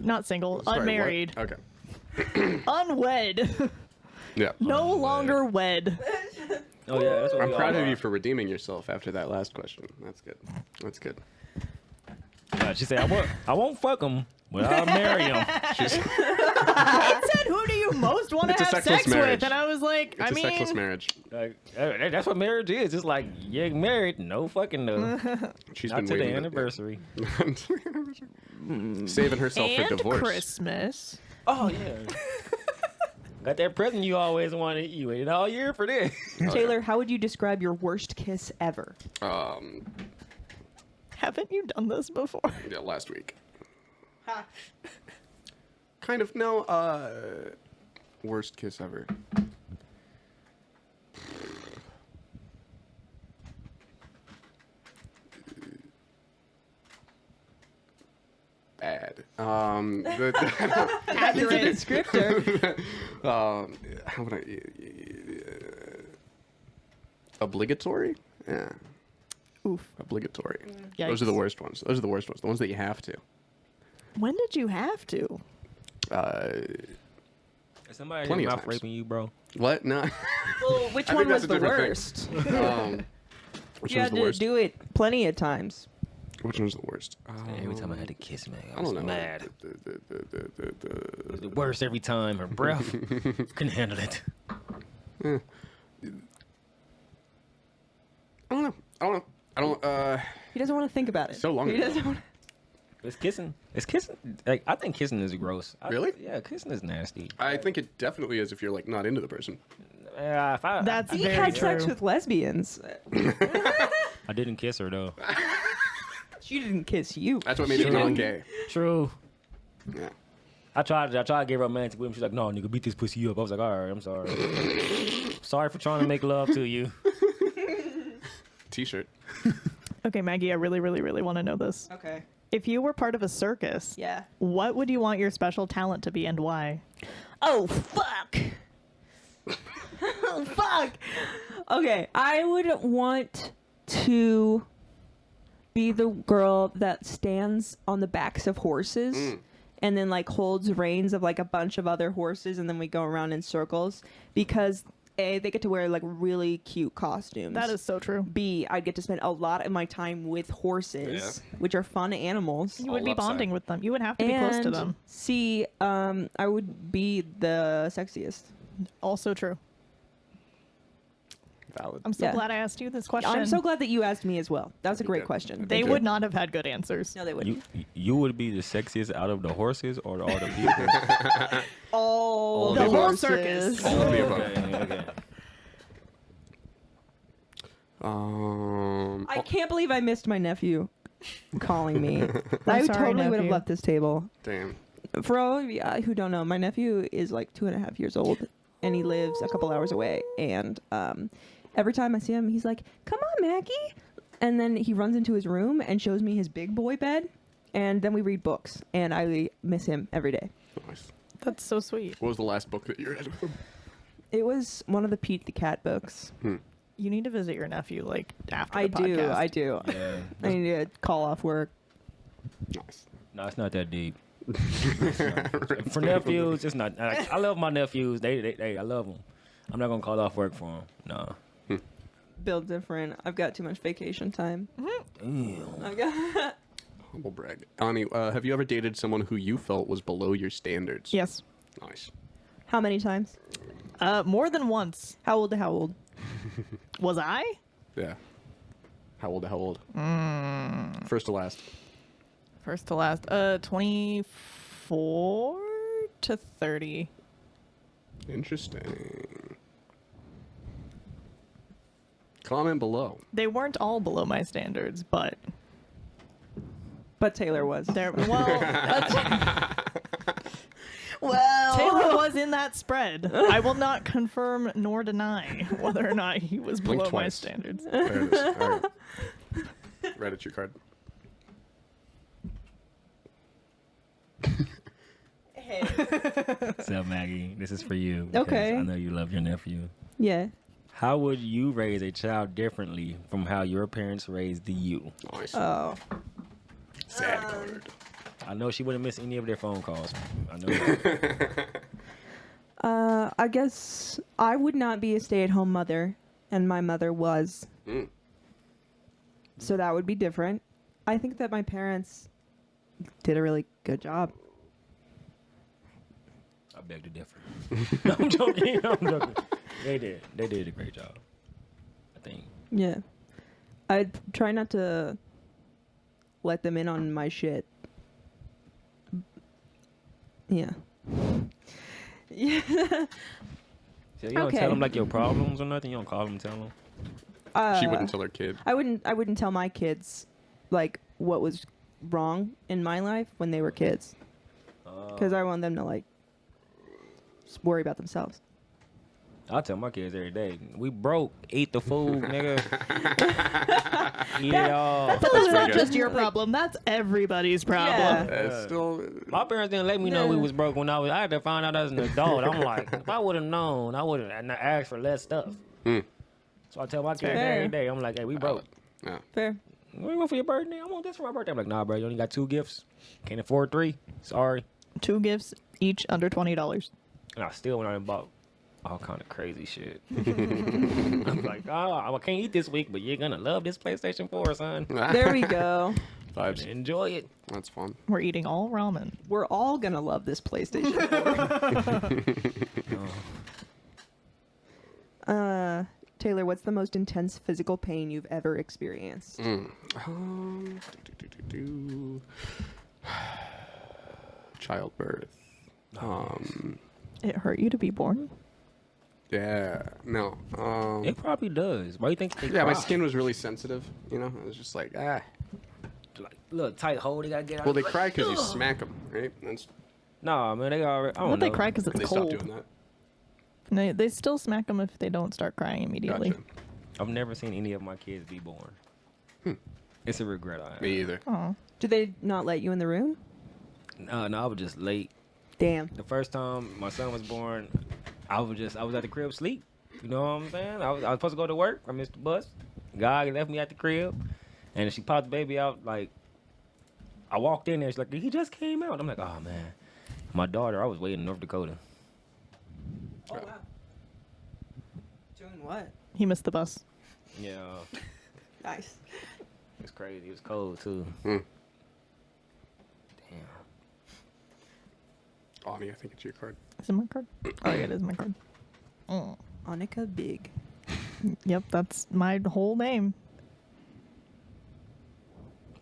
Not single, Sorry, what? unmarried. Okay. Unwed. Yeah. No longer wed. Oh yeah, that's what I'm we proud all of are. you for redeeming yourself after that last question. That's good. That's good. Yeah, she said, I won't fuck him, but I'll marry him. She's, It said, who do you most want It's to a have sexless sex marriage. with? And I was like, it's I a mean, sexless marriage. Like, that's what marriage is. It's like you're married, no fucking no. She's Not been to the waiting. anniversary. Saving herself for and divorce. Christmas. Oh yeah. Got that present you always wanted. You waited all year for this. Taylor, how would you describe your worst kiss ever? Haven't you done this before? Yeah, last week. Kind of, no, worst kiss ever. Bad. Accurate descriptor. How would I? Obligatory? Yeah. Oof. Obligatory. Yikes. Those are the worst ones. Those are the worst ones. The ones that you have to. When did you have to? Is somebody Plenty of mouth times. raping you, bro? What? No. Well, which I one think was that's a the different thing. worst? Which You one's had the to worst? do it plenty of times. Which one's the worst? Every time I had to kiss, man, I I was don't know. mad. It was the worst every time. Her breath couldn't handle it. I don't know. He doesn't want to think about it. So long He ago. doesn't want. It's kissing. It's kissing. Like, I think kissing is gross. Really? Yeah, kissing is nasty. I think it definitely is if you're like not into the person. If I, That's He very had true. sex with lesbians. I didn't kiss her though. She didn't kiss you. That's what made it non-gay. True. Yeah. I tried to get romantic with him. She's like, "No, nigga, beat this pussy up." I was like, "All right, I'm sorry. Sorry for trying to make love to you." T-shirt. Okay, Maggie, I really, really, really want to know this. Okay. If you were part of a circus, Yeah. what would you want your special talent to be and why? Oh, fuck. Oh, fuck. Okay, I would want to be the girl that stands on the backs of horses and then like holds reins of like a bunch of other horses and then we go around in circles because A, they get to wear like really cute costumes. That is so true. B, I'd get to spend a lot of my time with horses, which are fun animals. You would be All upside. bonding with them. You would have to be close to And them. C, I would be the sexiest. Also true. Valid. I'm so Yeah. glad I asked you this question. I'm so glad that you asked me as well. That was a great Yeah. question. They Okay. would not have had good answers. No, they wouldn't. You would be the sexiest out of the horses or all the people. All The the whole horses. circus. All of the above. Okay. I can't believe I missed my nephew calling me. I sorry, totally would have nephew. left this table. Damn. For all of you who don't know, my nephew is like 2.5 years old, and he lives a couple hours away. And every time I see him, he's like, "Come on, Maggie," and then he runs into his room and shows me his big boy bed, and then we read books. And I miss him every day. Nice. That's so sweet. What was the last book that you read? It was one of the Pete the Cat books. You need to visit your nephew like after I the podcast. I do. Yeah. I need to call off work. Nice. No, it's not that deep. For nephews, it's not. I love my nephews. They I love them. I'm not gonna call off work for them. No. Build different. I've got too much vacation time. Damn. I've got Humble brag. Ani, have you ever dated someone who you felt was below your standards? Yes. Nice. How many times? More than once. How old to how old? Was I? Yeah. How old? How old? First to last. First to last. 24 to 30. Interesting. Comment below. They weren't all below my standards, but But Taylor was. they're well. Well, Taylor was in that spread. I will not confirm nor deny whether or not he was Blink below my twice. standards. There it is. All right. Right at your card. Hey. What's up, Maggie? This is for you. because Okay. I know you love your nephew. Yeah. How would you raise a child differently from how your parents raised you? Nice. Oh. Sad card. I know she wouldn't miss any of their phone calls. I know that. I guess I would not be a stay-at-home mother, and my mother was. So that would be different. I think that my parents did a really good job. I beg to differ. No, I'm joking. I'm joking. They did. They did a great job. I think. Yeah. I try not to let them in on my shit. Yeah. Yeah. So you don't Okay. tell them like your problems or nothing. You don't call them, and tell them. She wouldn't tell her kid. I wouldn't tell my kids like what was wrong in my life when they were kids, because I want them to like just worry about themselves. I tell my kids every day, we broke, eat the food, nigga. Eat it all. But that's pretty not good. just your problem. That's everybody's problem. Yeah. It's still. My parents didn't let me know we Yeah. was broke when I had to find out as an adult. I'm like, if I would have known, I would have asked for less stuff. Mm. So I tell my kids Fair. every day, I'm like, hey, we broke. Yeah. Fair. What you want for your birthday? I want this for my birthday. I'm like, nah, bro, you only got 2 gifts. Can't afford 3. Sorry. 2 gifts, each under $20. And I still went out and bought all kind of crazy shit. I'm like, oh, I can't eat this week, but you're gonna love this PlayStation 4, son. There we go. Vibes. Enjoy it. That's fun. We're eating all ramen. We're all gonna love this PlayStation 4. Taylor, what's the most intense physical pain you've ever experienced? Childbirth. It hurt you to be born? Yeah. No. It probably does. Why you think they Yeah, my cry? skin was really sensitive. You know, it was just like Like, little tight hole they gotta get out. Well, they Like, cry because you smack them, right? That's, Nah, man, they already. I Well, don't they know. cry because it's they stopped cold. doing that. They still smack them if they don't start crying immediately. Gotcha. I've never seen any of my kids be born. It's a regret I have. Me either. Oh, Did they not let you in the room? No, I was just late. Damn. The first time my son was born, I was at the crib sleep. You know what I'm saying? I was supposed to go to work. I missed the bus. God left me at the crib, and she popped the baby out. Like, I walked in there. She's like, he just came out. I'm like, oh man, my daughter. I was waiting in North Dakota. Oh wow. Doing what? he missed the bus. Yeah, Nice. it was crazy. It was cold too. Hmm. Damn. Ani, I think it's your card. Is it my card? Oh, yeah, it is my card. Oh. Annika Big. Yep, that's my whole name.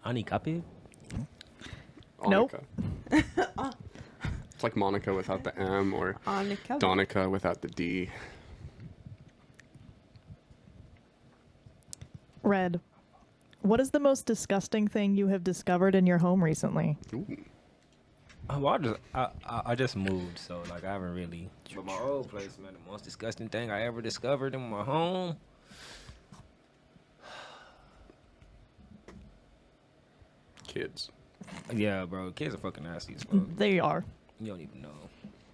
Ani Kapi? Nope. Annika. It's like Monica without the M or Annika. Donica without the D. Red. What is the most disgusting thing you have discovered in your home recently? Ooh. Well, I just moved, so like I haven't really. But my old place, man, the most disgusting thing I ever discovered in my home. Kids. Yeah, bro, kids are fucking nasty as fuck. They are. You don't even know.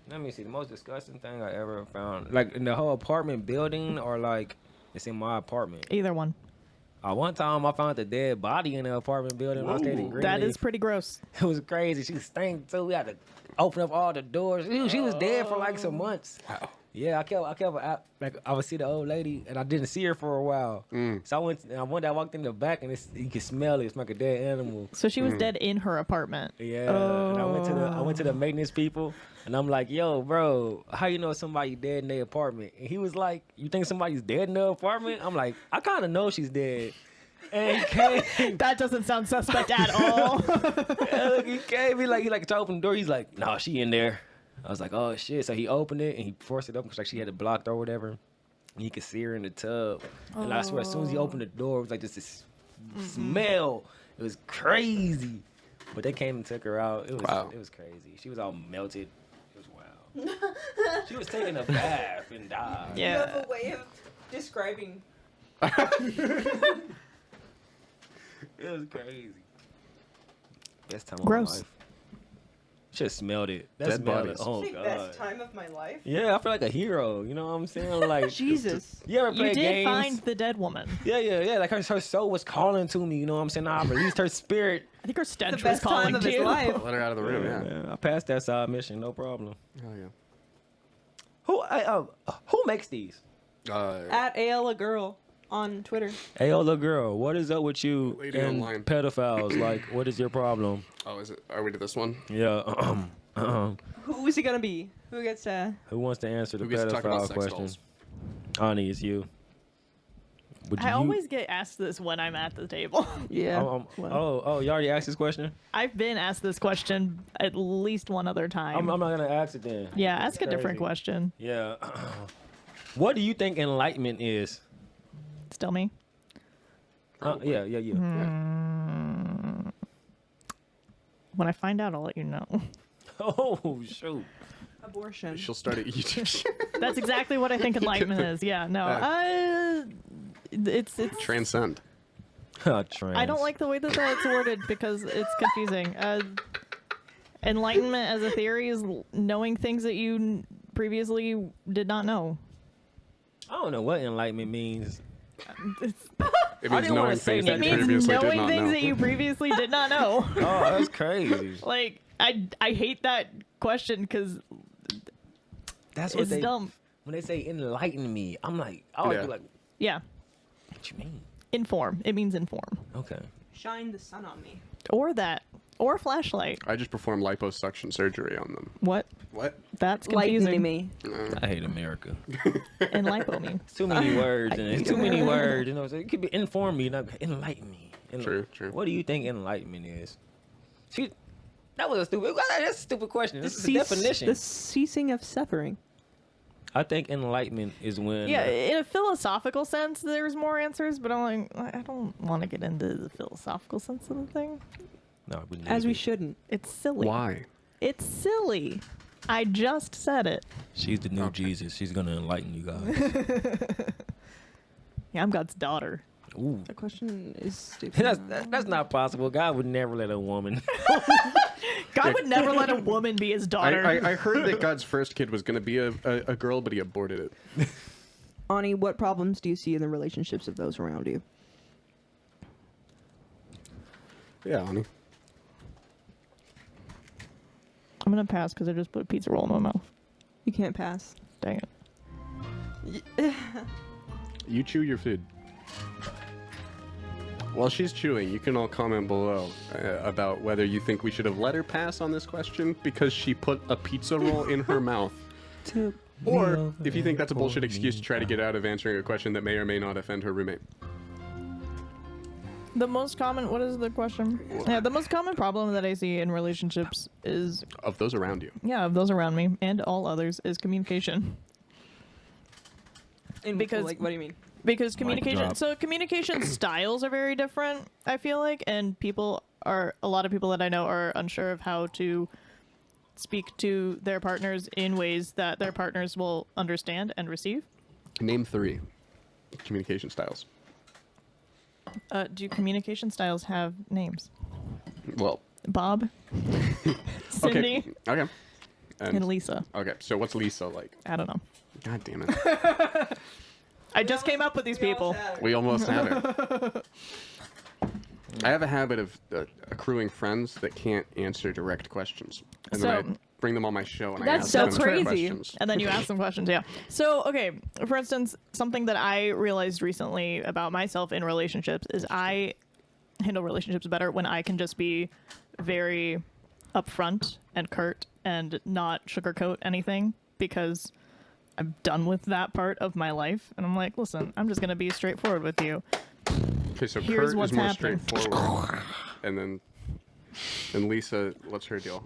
Let me see. The most disgusting thing I ever found, like in the whole apartment building, or like it's in my apartment. Either one. One time I found a dead body in the apartment building. I stayed in Greenleaf. That is pretty gross. It was crazy. She stank too. We had to open up all the doors. She was dead for like some months. Wow. Yeah, I would see the old lady, and I didn't see her for a while. So one day I walked in the back, and you could smell it. It's like a dead animal. So she was dead in her apartment. Yeah, and I went to the maintenance people, and I'm like, "Yo, bro, how you know somebody dead in their apartment?" And he was like, "You think somebody's dead in their apartment?" I'm like, "I kind of know she's dead." And he came. That doesn't sound suspect at all. He came. He tried to open the door. He's like, "No, she in there." I was like, "Oh shit!" So he opened it and he forced it open because like she had it blocked or whatever. And he could see her in the tub. And I swear, as soon as he opened the door, it was like just this smell. It was crazy. But they came and took her out. It was Wow. It was crazy. She was all melted. It was wild. She was taking a bath and died. You have Yeah. a way of describing. It was crazy. Best time of Gross. my life. Should have smelled it. That Dead smelled bodies. it. Oh the god. best time of my life. Yeah, I feel like a hero. You know what I'm saying? Like Jesus. You ever You play did games? find the dead woman. Yeah. Like her soul was calling to me. You know what I'm saying? I released her spirit. I think her stench The was best calling time of his too. life. Let her out of the room, yeah. Man, I passed that side mission, no problem. Oh, yeah. Who makes these? At AL girl on Twitter. Hey, little girl, what is up with you Lady and online. pedophiles? Like, what is your problem? Oh, is it? Are we to this one? Yeah. Who is it gonna be? Who gets to? Who wants to answer the Who gets to talk about pedophile sex question? dolls? Ani, it's you. But I always get asked this when I'm at the table. Yeah. Oh, you already asked this question? I've been asked this question at least one other time. I'm not gonna ask it then. Yeah, ask a different Crazy. question. Yeah. What do you think enlightenment is? Still me? Yeah. When I find out, I'll let you know. Oh shoot. Abortion. She'll start at YouTube. That's exactly what I think enlightenment is. Yeah, no. It's Transcend. Trans. I don't like the way that that's worded because it's confusing. Enlightenment as a theory is knowing things that you previously did not know. I don't know what enlightenment means. It I means didn't wanna knowing say things that. that It you means previously did knowing not things know. that you previously did not know. Oh, that's crazy. Like I hate that question because That's what it's they dumb. when they say enlighten me. I'm like, I always Yeah. be like, Yeah, what you mean? inform. It means inform, Okay. Shine the sun on me. or that, or flashlight. I just performed liposuction surgery on them. What? What? That's Lightening confusing. me. I hate America. And lipo me. It's too many words, and it's too many Yeah. words. You know, so it could be inform me, not enlighten me. True. What do you think enlightenment is? See, that was a stupid. That's a stupid question. This is a definition. The ceasing of suffering. I think enlightenment is when. Yeah, in a philosophical sense, there's more answers, but I'm like, I don't want to get into the philosophical sense of the thing. No, we need As we it. shouldn't. It's silly. Why? It's silly. I just said it. She's the new Jesus. She's gonna enlighten you guys. Yeah, I'm God's daughter. Ooh. The question is stupid. That's not possible. God would never let a woman. God would never let a woman be his daughter. I heard that God's first kid was going to be a girl, but he aborted it. Ani, what problems do you see in the relationships of those around you? Yeah, honey. I'm gonna pass because I just put a pizza roll in my mouth. You can't pass. Dang it. You chew your food. While she's chewing, you can all comment below about whether you think we should have let her pass on this question because she put a pizza roll in her mouth. Or if you think that's a bullshit excuse to try to get out of answering a question that may or may not offend her roommate. The most common, what is the question? Yeah, the most common problem that I see in relationships is, Of those around you. yeah, of those around me and all others, is communication. Because- like, what do you mean? Because communication, drop. so communication styles are very different, I feel like, and a lot of people that I know are unsure of how to speak to their partners in ways that their partners will understand and receive. Name 3 communication styles. Do communication styles have names? Well, Bob, Cindy, okay. and Lisa. Okay, so what's Lisa like? I don't know. God damn it. I just came up with these people. We almost had her. I have a habit of accruing friends that can't answer direct questions. And then I So- bring them on my show and I That's ask so them crazy. questions. And then you ask them questions, yeah. So, okay, for instance, something that I realized recently about myself in relationships is I handle relationships better when I can just be very upfront and curt and not sugarcoat anything because I'm done with that part of my life. And I'm like, listen, I'm just going to be straightforward with you. Okay, so Here's Kurt what's is more happening. straightforward. And Lisa, what's her deal?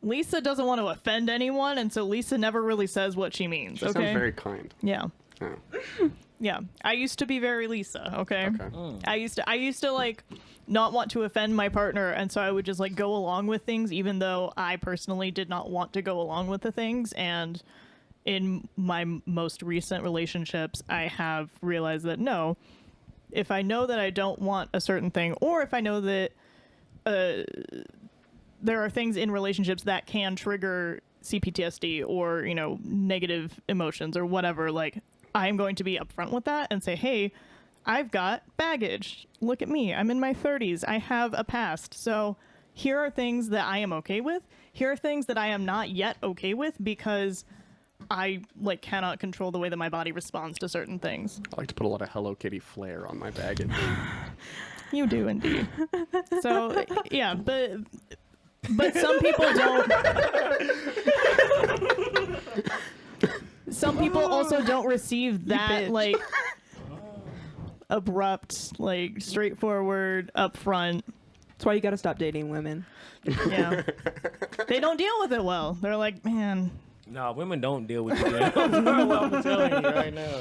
Lisa doesn't want to offend anyone, and so Lisa never really says what she means, She okay? sounds very kind. Yeah. Oh. Yeah, I used to be very Lisa, okay? Okay. I used to like not want to offend my partner, and so I would just like go along with things even though I personally did not want to go along with the things. And in my most recent relationships, I have realized that no, if I know that I don't want a certain thing, or if I know that there are things in relationships that can trigger CPTSD or, you know, negative emotions or whatever, like I'm going to be upfront with that and say, hey, I've got baggage. Look at me. I'm in my 30s. I have a past. So here are things that I am okay with. Here are things that I am not yet okay with because I like cannot control the way that my body responds to certain things. I like to put a lot of Hello Kitty flair on my baggage. You do indeed. So yeah, but some people don't. Some people also don't receive that bitch. like abrupt, like straightforward, upfront. That's why you got to stop dating women. Yeah. They don't deal with it well. They're like, man. No, women don't deal with it. I'm telling you right now.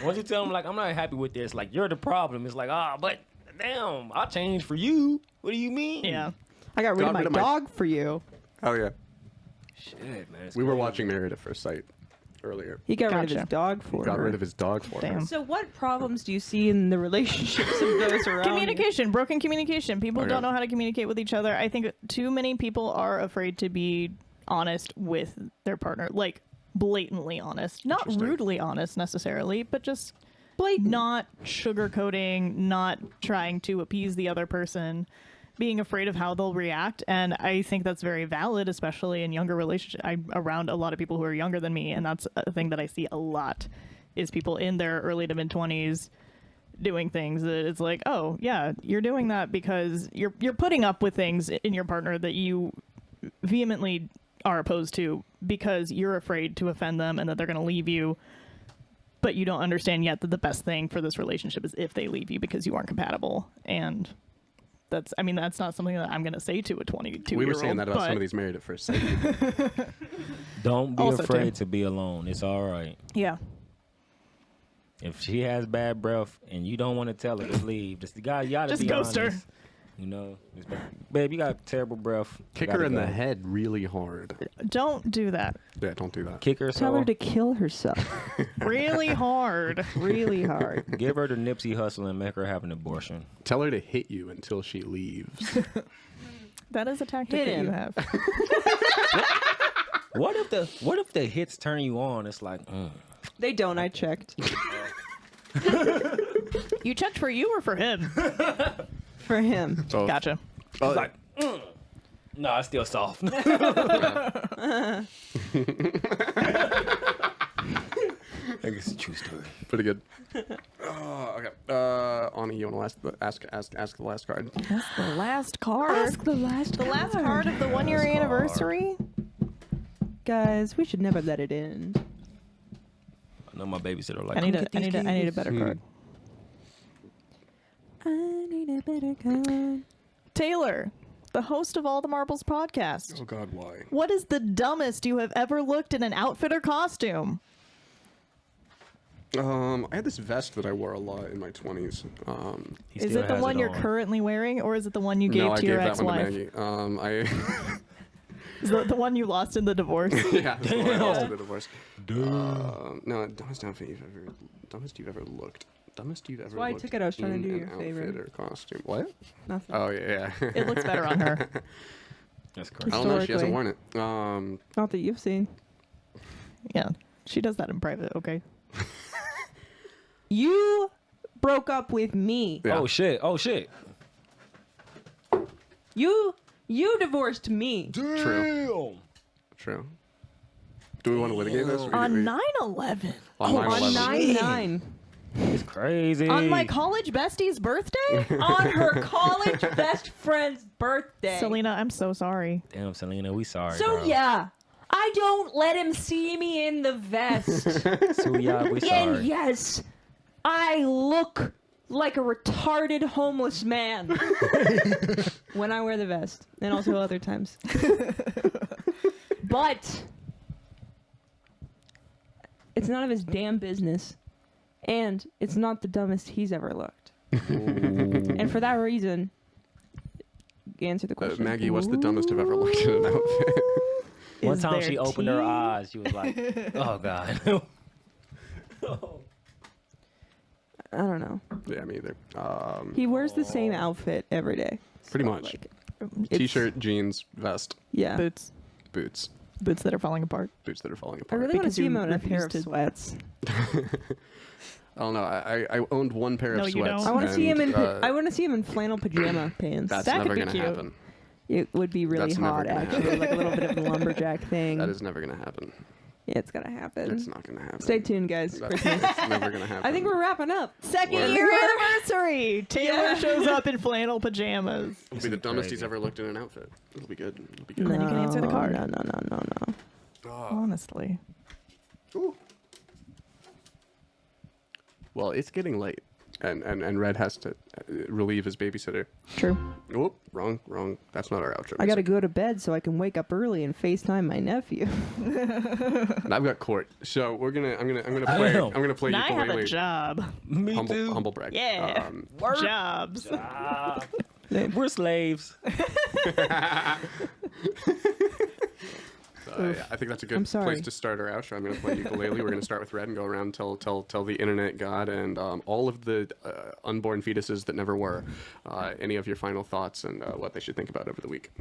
Once you tell them, like, I'm not happy with this, like, you're the problem. It's like, but damn, I'll change for you. What do you mean? Yeah. I got rid of my dog for you. Oh yeah. Shit, man. it's We were crazy. watching Married at First Sight earlier. He got rid of Gotcha. his dog for Got her. rid of his dog for her. Damn. So what problems do you see in the relationships of those around you? Communication, broken communication. People Okay. don't know how to communicate with each other. I think too many people are afraid to be honest with their partner, like blatantly honest, not Interesting. rudely honest necessarily, but just Blatant. not sugarcoating, not trying to appease the other person, being afraid of how they'll react. And I think that's very valid, especially in younger relationships. I'm around a lot of people who are younger than me, and that's a thing that I see a lot is people in their early to mid 20s doing things that it's like, oh yeah, you're doing that because you're putting up with things in your partner that you vehemently are opposed to because you're afraid to offend them and that they're going to leave you, but you don't understand yet that the best thing for this relationship is if they leave you because you aren't compatible. And that's not something that I'm going to say to a 22-year-old. We were saying that about but some of these Married at First Sight. Don't be Also, afraid too. to be alone. It's all right. Yeah. If she has bad breath and you don't want to tell her to leave, just you gotta Just be ghost her. honest. You know, just be, babe, you got terrible breath. I Kick gotta her in the go." head really hard. Don't do that. Yeah, don't do that. Kick her Tell so her to kill herself Really hard. really hard. give her the Nipsey Hustle and make her have an abortion. Tell her to hit you until she leaves. That is a tactic Hit that you him. have. What if the hits turn you on? It's like, They don't. I checked. You checked for you or for him? For him. So, Gotcha. oh, it's like, no, it's still soft. I think it's a true story. pretty good. Okay. Ani, you want to ask the last card? That's the last card. the last The last card of the 1 year Last card. anniversary. Guys, we should never let it end. I know my babysitter like. I need "Come get these a keys." better card. I need a better card. Taylor, the host of All the Marbles podcast. Oh God, why? What is the dumbest you have ever looked in an outfit or costume? I had this vest that I wore a lot in my 20s. He Is still it the has one you're on. currently wearing, or is it the one you gave no, I to gave your that one to ex-wife? Maggie. Is it the one you lost in the divorce? Yeah, that's the one I lost in the Damn. divorce. No, dumbest outfit you've ever, dumbest you've ever looked. Dumbest you've ever why I looked. took it. I was trying to in do an your outfit favorite. or costume. What? Nothing. Oh yeah. It looks better on her. That's I crazy. don't know. She hasn't Historically. worn it. Not that you've seen. Yeah, she does that in private. Okay. You broke up with me. Yeah. Oh shit! Oh shit! You divorced me. True. True. Do we want to litigate this? Or On we- 9/11. on On 9/11. 9/9. It's crazy. On my college bestie's birthday? On her college best friend's birthday. Selena, I'm so sorry. Damn, Selena, we sorry. So bro. yeah, I don't let him see me in the vest. So yeah, we And sorry. yes, I look like a retarded homeless man when I wear the vest, and also other times. But it's none of his damn business, and it's not the dumbest he's ever looked. And for that reason, answer the question. Maggie, what's the dumbest I've ever looked in an outfit? One Is time there she opened her tea? eyes, she was like, "Oh God." I don't know. Yeah, me either. He wears the same outfit every day. Pretty So, much. like, it's- T-shirt, jeans, vest, Yeah. Boots. boots, Boots that are falling apart. boots that are falling I apart. really want to Because see him you own a pair of refused to- sweats. I don't know. I owned one pair No, of you sweats. don't. I want to see him in. and, I want to see him in flannel pajama pants. That's That never could be gonna cute. happen. It would be really That's never hot, gonna actually, happen. like a little bit of a lumberjack thing. That is never gonna happen. Yeah, it's gonna happen. It's not gonna happen. Stay tuned, guys. That's Christmas. it's never gonna happen. I think we're wrapping up. Second Word. year anniversary. Taylor Yeah. shows up in flannel pajamas. It'll be the dumbest he's crazy. ever looked in an outfit. It'll be good. It'll be good. then you can answer the card. No. Honestly. Ooh. Well, it's getting late. and Red has to relieve his babysitter. True. Whoop, wrong. That's not our outro. I gotta music. go to bed so I can wake up early and FaceTime my nephew. And I've got court, so I'm gonna play. Damn. I'm gonna play Now I have a ukulele. job. Me too. Humble brag. Yeah. Work. Jobs. We're slaves. Yeah, I think that's a good I'm sorry. place to start our outro. I'm going to play ukulele. We're going to start with Red and go around tell the internet god and all of the unborn fetuses that never were. Any of your final thoughts and what they should think about over the week.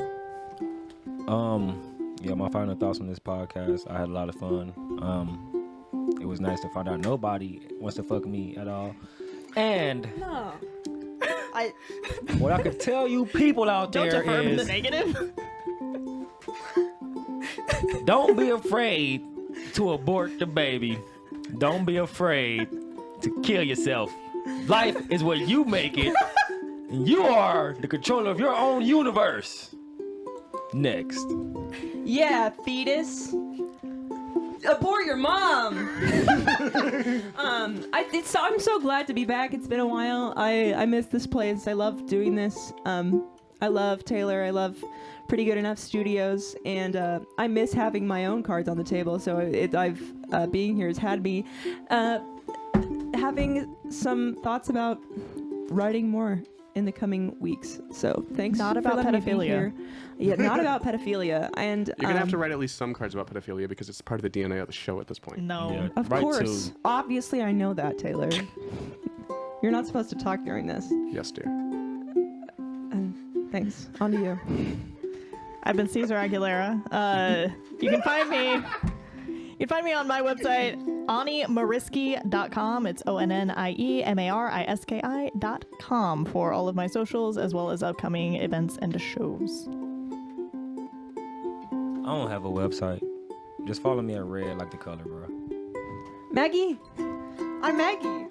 Yeah, my final thoughts on this podcast. I had a lot of fun. It was nice to find out nobody wants to fuck me at all. And No. what I could tell you people out Don't there affirm the is negative. don't be afraid to abort the baby. Don't be afraid to kill yourself. Life is what you make it. And you are the controller of your own universe. Next. Yeah, fetus. Abort your mom. I'm so glad to be back. It's been a while. I miss this place. I love doing this. I love Taylor. I love Pretty Good Enough Studios, and I miss having my own cards on the table. So being here has had me having some thoughts about writing more in the coming weeks. So thanks. Not for about letting me be pedophilia. here. Yeah, not about pedophilia. And You're gonna have to write at least some cards about pedophilia because it's part of the DNA of the show at this point. No. Yeah. Of Right course. to- Obviously, I know that, Taylor. You're not supposed to talk during this. Yes, dear. Thanks. On to you. I've been Cesar Aguilera. You can find me. You can find me on my website, AniMariski.com. It's ONNIEMARISKI.com for all of my socials as well as upcoming events and shows. I don't have a website. Just follow me at Red like the color, bro. Maggie. I'm Maggie.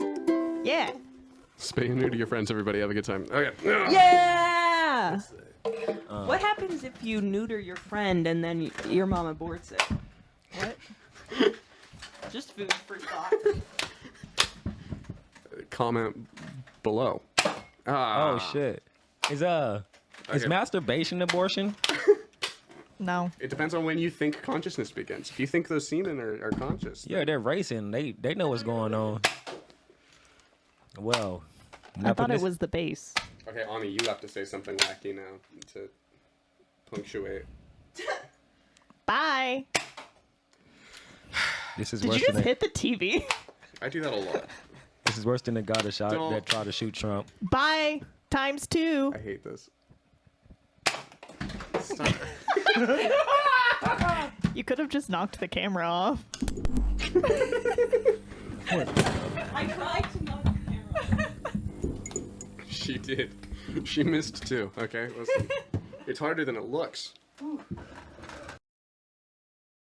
Yeah. Spay and neuter your friends, everybody. Have a good time. Okay. Yeah. What happens if you neuter your friend and then your mom aborts it? What? Just food for thought. Comment below. Oh shit. Is Okay. masturbation abortion? No. It depends on when you think consciousness begins. If you think those semen are conscious, Yeah, they're racing. They know what's going on. Well, I thought it was the base. Okay, Ani, you have to say something wacky now to punctuate. Bye. This is Did worse you just than hit the TV? I do that a lot. this is worse than the guy that shot Don't. that tried to shoot Trump. Bye. ×2. I hate this. Stop. You could have just knocked the camera off. I tried to knock the camera. She did. She missed too. Okay, listen. It's harder than it looks.